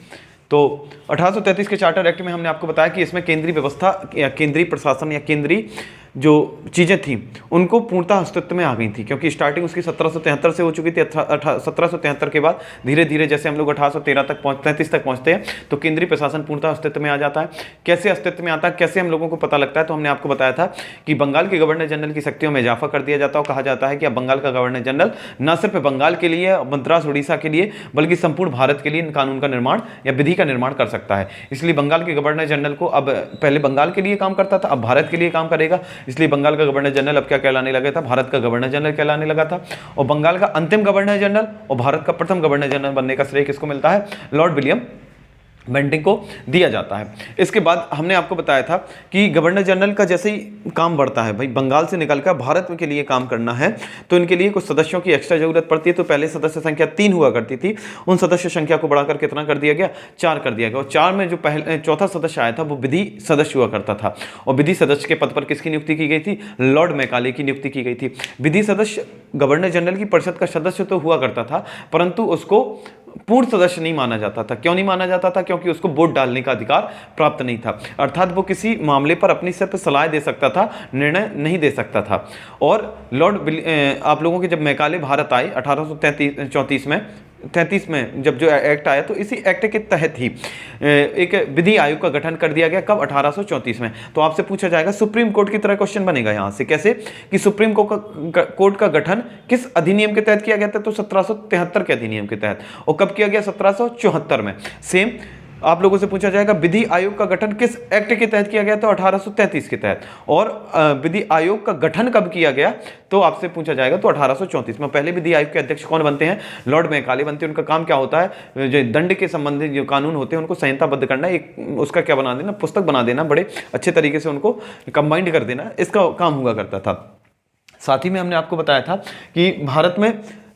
तो 1833 के चार्टर एक्ट में हमने आपको बताया कि इसमें केंद्रीय व्यवस्था या केंद्रीय प्रशासन या केंद्रीय जो चीज़ें थी उनको पूर्णतः अस्तित्व में आ गई थी, क्योंकि स्टार्टिंग उसकी 1773 से हो चुकी थी। 1773 के बाद धीरे धीरे जैसे हम लोग 1813 तक 33 तक पहुंचते हैं तो केंद्रीय प्रशासन पूर्णतः अस्तित्व में आ जाता है। कैसे अस्तित्व में आता है, कैसे हम लोगों को पता लगता है, तो हमने आपको बताया था कि बंगाल के गवर्नर जनरल की शक्तियों में इजाफा कर दिया जाता है और कहा जाता है कि अब बंगाल का गवर्नर जनरल न सिर्फ बंगाल के लिए, मद्रास उड़ीसा के लिए, बल्कि संपूर्ण भारत के लिए इन कानून का निर्माण या विधि का निर्माण कर सकता है। इसलिए बंगाल के गवर्नर जनरल को अब, पहले बंगाल के लिए काम करता था, अब भारत के लिए काम करेगा। इसलिए बंगाल का गवर्नर जनरल अब क्या कहलाने लगा था, भारत का गवर्नर जनरल कहलाने लगा था। और बंगाल का अंतिम गवर्नर जनरल और भारत का प्रथम गवर्नर जनरल बनने का श्रेय किसको मिलता है, लॉर्ड विलियम बेंटिक को दिया जाता है। इसके बाद हमने आपको बताया था कि गवर्नर जनरल का जैसे ही काम बढ़ता है, भाई बंगाल से निकलकर भारत के लिए काम करना है तो इनके लिए कुछ सदस्यों की एक्स्ट्रा जरूरत पड़ती है। तो पहले सदस्य संख्या 3 हुआ करती थी, उन सदस्य संख्या को बढ़ाकर कितना कर दिया गया, 4 कर दिया गया। और 4 में जो चौथा सदस्य आया था वो विधि सदस्य हुआ करता था। और विधि सदस्य के पद पर किसकी नियुक्ति की गई थी, लॉर्ड मैकाले की नियुक्ति की गई थी। विधि सदस्य गवर्नर जनरल की परिषद का सदस्य तो हुआ करता था, परंतु उसको पूर्ण सदस्य नहीं माना जाता था। क्यों नहीं माना जाता था, क्योंकि उसको वोट डालने का अधिकार प्राप्त नहीं था, अर्थात वो किसी मामले पर अपनी सिर्फ सलाह दे सकता था, निर्णय नहीं दे सकता था। और लॉर्ड आप लोगों के जब मैकाले भारत आए 1833 में जब जो एक्ट आया तो इसी एक्ट के तहत ही एक विधि आयोग का गठन कर दिया गया। कब, 1834 में। तो आपसे पूछा जाएगा, सुप्रीम कोर्ट की तरह क्वेश्चन बनेगा यहां से, कैसे कि सुप्रीम कोर्ट का गठन किस अधिनियम के तहत किया गया था, तो 1773 के अधिनियम के तहत। और कब किया गया, 1774 में। सेम आप लोगों से पूछा जाएगा विधि आयोग का गठन किस एक्ट के तहत किया गया, तो 1833 के तहत। और विधि आयोग का गठन कब किया गया, तो आपसे पूछा जाएगा तो 1834 में। पहले विधि आयोग के अध्यक्ष कौन बनते हैं, लॉर्ड मैकाले बनते हैं। उनका काम क्या होता है, जो दंड के संबंधित जो कानून होते हैं उनको संहिताबद्ध करना, एक उसका क्या बना देना, पुस्तक बना देना, बड़े अच्छे तरीके से उनको कंबाइंड कर देना, इसका काम हुआ करता था। साथ ही में हमने आपको बताया था कि भारत में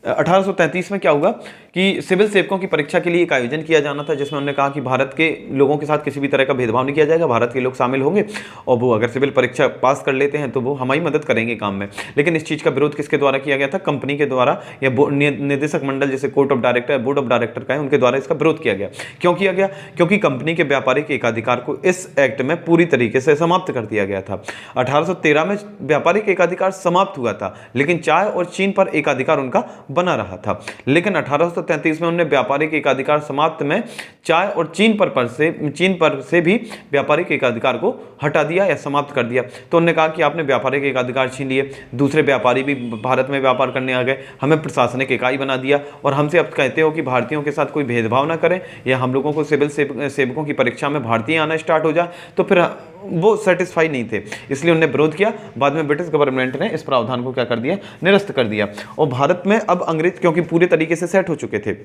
1833 में क्या हुआ कि सिविल सेवकों की परीक्षा के लिए एक आयोजन किया जाना था, जिसमें हमने कहा कि भारत के लोगों के साथ किसी भी तरह का भेदभाव नहीं किया जाएगा, भारत के लोग शामिल होंगे और वो अगर सिविल परीक्षा पास कर लेते हैं तो वो हमारी मदद करेंगे काम में। लेकिन इस चीज़ का विरोध किसके द्वारा किया गया था, कंपनी के द्वारा या निदेशक मंडल जैसे court of director, board of director का है, उनके द्वारा इसका विरोध किया गया। क्यों किया गया, क्योंकि कंपनी के व्यापारिक एकाधिकार को इस एक्ट में पूरी तरीके से समाप्त कर दिया गया था। 1813 में व्यापारिक एकाधिकार समाप्त हुआ था, लेकिन चाय और चीन पर एकाधिकार उनका बना रहा था। लेकिन 1833 में उन्होंने व्यापारिक एकाधिकार समाप्त में चाय और चीन पर से भी व्यापारिक एकाधिकार को हटा दिया या समाप्त कर दिया। तो उन्होंने कहा कि आपने व्यापारिक एकाधिकार छीन लिए, दूसरे व्यापारी भी भारत में व्यापार करने आ गए, हमें प्रशासनिक इकाई बना दिया और हमसे अब कहते हो कि भारतीयों के साथ कोई भेदभाव ना करें या हम लोगों को सिविल सेवकों की परीक्षा में भारतीय आना स्टार्ट हो जाए, तो फिर वो सेटिस्फाई नहीं थे, इसलिए उन्होंने विरोध किया। बाद में ब्रिटिश गवर्नमेंट ने इस प्रावधान को क्या कर दिया, निरस्त कर दिया। और भारत में अब अंग्रेज क्योंकि पूरे तरीके से सेट हो चुके थे,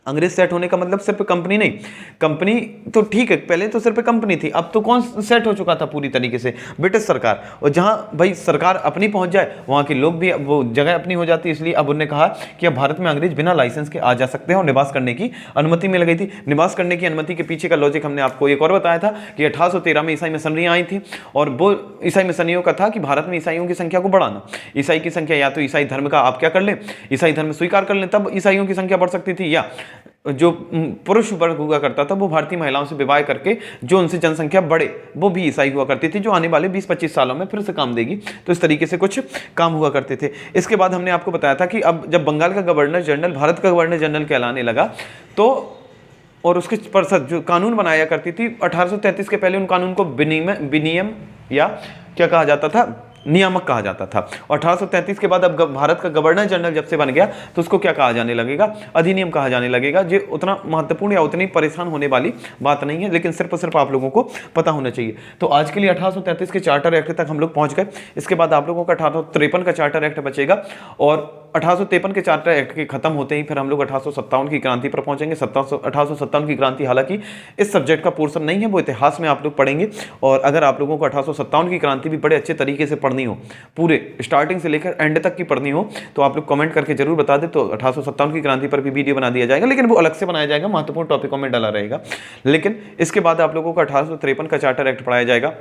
अंग्रेज सेट होने का मतलब सिर्फ कंपनी नहीं, कंपनी तो ठीक है, पहले तो सिर्फ कंपनी थी, अब तो कौन सेट हो चुका था पूरी तरीके से, ब्रिटिश सरकार। और जहां भाई सरकार अपनी पहुंच जाए वहां के लोग भी वो जगह अपनी हो जाती है, इसलिए अब उन्होंने कहा कि अब भारत में अंग्रेज बिना लाइसेंस के आ जा सकते हैं और निवास करने की अनुमति मिल गई थी। निवास करने की अनुमति के पीछे का लॉजिक हमने आपको एक और बताया था कि 1813 में ईसाई मिशनरियां आई थी और वो ईसाई मिशनरियों का था कि भारत में ईसाइयों की संख्या को बढ़ाना। ईसाई की संख्या या तो ईसाई धर्म का आप क्या कर लें, ईसाई धर्म स्वीकार कर लें, तब ईसाइयों की संख्या बढ़ सकती थी, या जो पुरुष वर्ग हुआ करता था वो भारतीय महिलाओं से विवाह करके जो उनसे जनसंख्या बढ़े वो भी ईसाई हुआ करती थी, जो आने वाले 20-25 सालों में फिर से काम देगी। तो इस तरीके से कुछ काम हुआ करते थे। इसके बाद हमने आपको बताया था कि अब जब बंगाल का गवर्नर जनरल भारत का गवर्नर जनरल कहलाने लगा तो और उसके परिषद जो कानून बनाया करती थी, 1833 के पहले उन कानून को विनियम या क्या कहा जाता था, नियामक कहा जाता था। और 1833 के बाद अब भारत का गवर्नर जनरल जब से बन गया तो उसको क्या कहा जाने लगेगा, अधिनियम कहा जाने लगेगा। जो उतना महत्वपूर्ण या उतनी परेशान होने वाली बात नहीं है, लेकिन सिर्फ और सिर्फ आप लोगों को पता होना चाहिए। तो आज के लिए 1833 के चार्टर एक्ट तक हम लोग पहुंच गए। इसके बाद आप लोगों का 1853 का चार्टर एक्ट बचेगा और 1853 के चार्टर एक्ट के खत्म होते ही फिर हम लोग 1857 की क्रांति पर पहुंचेंगे। 1857 की क्रांति हालांकि इस सब्जेक्ट का पोर्शन नहीं है, वो इतिहास में आप लोग पढ़ेंगे। और अगर आप लोगों को 1857 की क्रांति भी बड़े अच्छे तरीके से पढ़नी हो, पूरे स्टार्टिंग से लेकर एंड तक की पढ़नी हो, तो आप लोग कमेंट करके जरूर बता दे, तो 1857 की क्रांति पर भी वीडियो बना दिया जाएगा, लेकिन वो अलग से बनाया जाएगा, महत्वपूर्ण टॉपिकों में डाला रहेगा। लेकिन इसके बाद आप लोगों को 1853 का चार्टर एक्ट पढ़ाया जाएगा।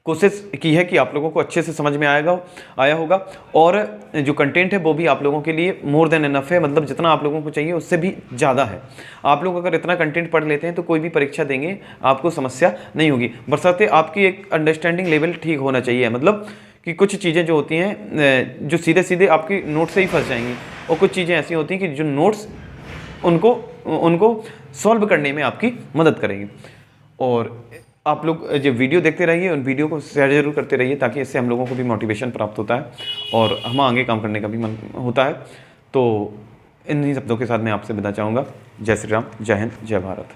कोशिश की है कि आप लोगों को अच्छे से समझ में आया होगा और जो कंटेंट है वो भी आप लोगों के लिए मोर देन इनफ है, मतलब जितना आप लोगों को चाहिए उससे भी ज़्यादा है। आप लोग अगर इतना कंटेंट पढ़ लेते हैं तो कोई भी परीक्षा देंगे आपको समस्या नहीं होगी, बशर्ते आपकी एक अंडरस्टैंडिंग लेवल ठीक होना चाहिए। मतलब कि कुछ चीज़ें जो होती हैं जो सीधे सीधे आपकी नोट से ही फंस जाएंगी, और कुछ चीज़ें ऐसी होती हैं कि जो नोट्स उनको सॉल्व करने में आपकी मदद करेंगी। और आप लोग जो वीडियो देखते रहिए, उन वीडियो को शेयर जरूर करते रहिए, ताकि इससे हम लोगों को भी मोटिवेशन प्राप्त होता है और हम आगे काम करने का भी मन होता है। तो इन्हीं शब्दों के साथ मैं आपसे विदा चाहूँगा। जय श्री राम, जय हिंद, जय भारत।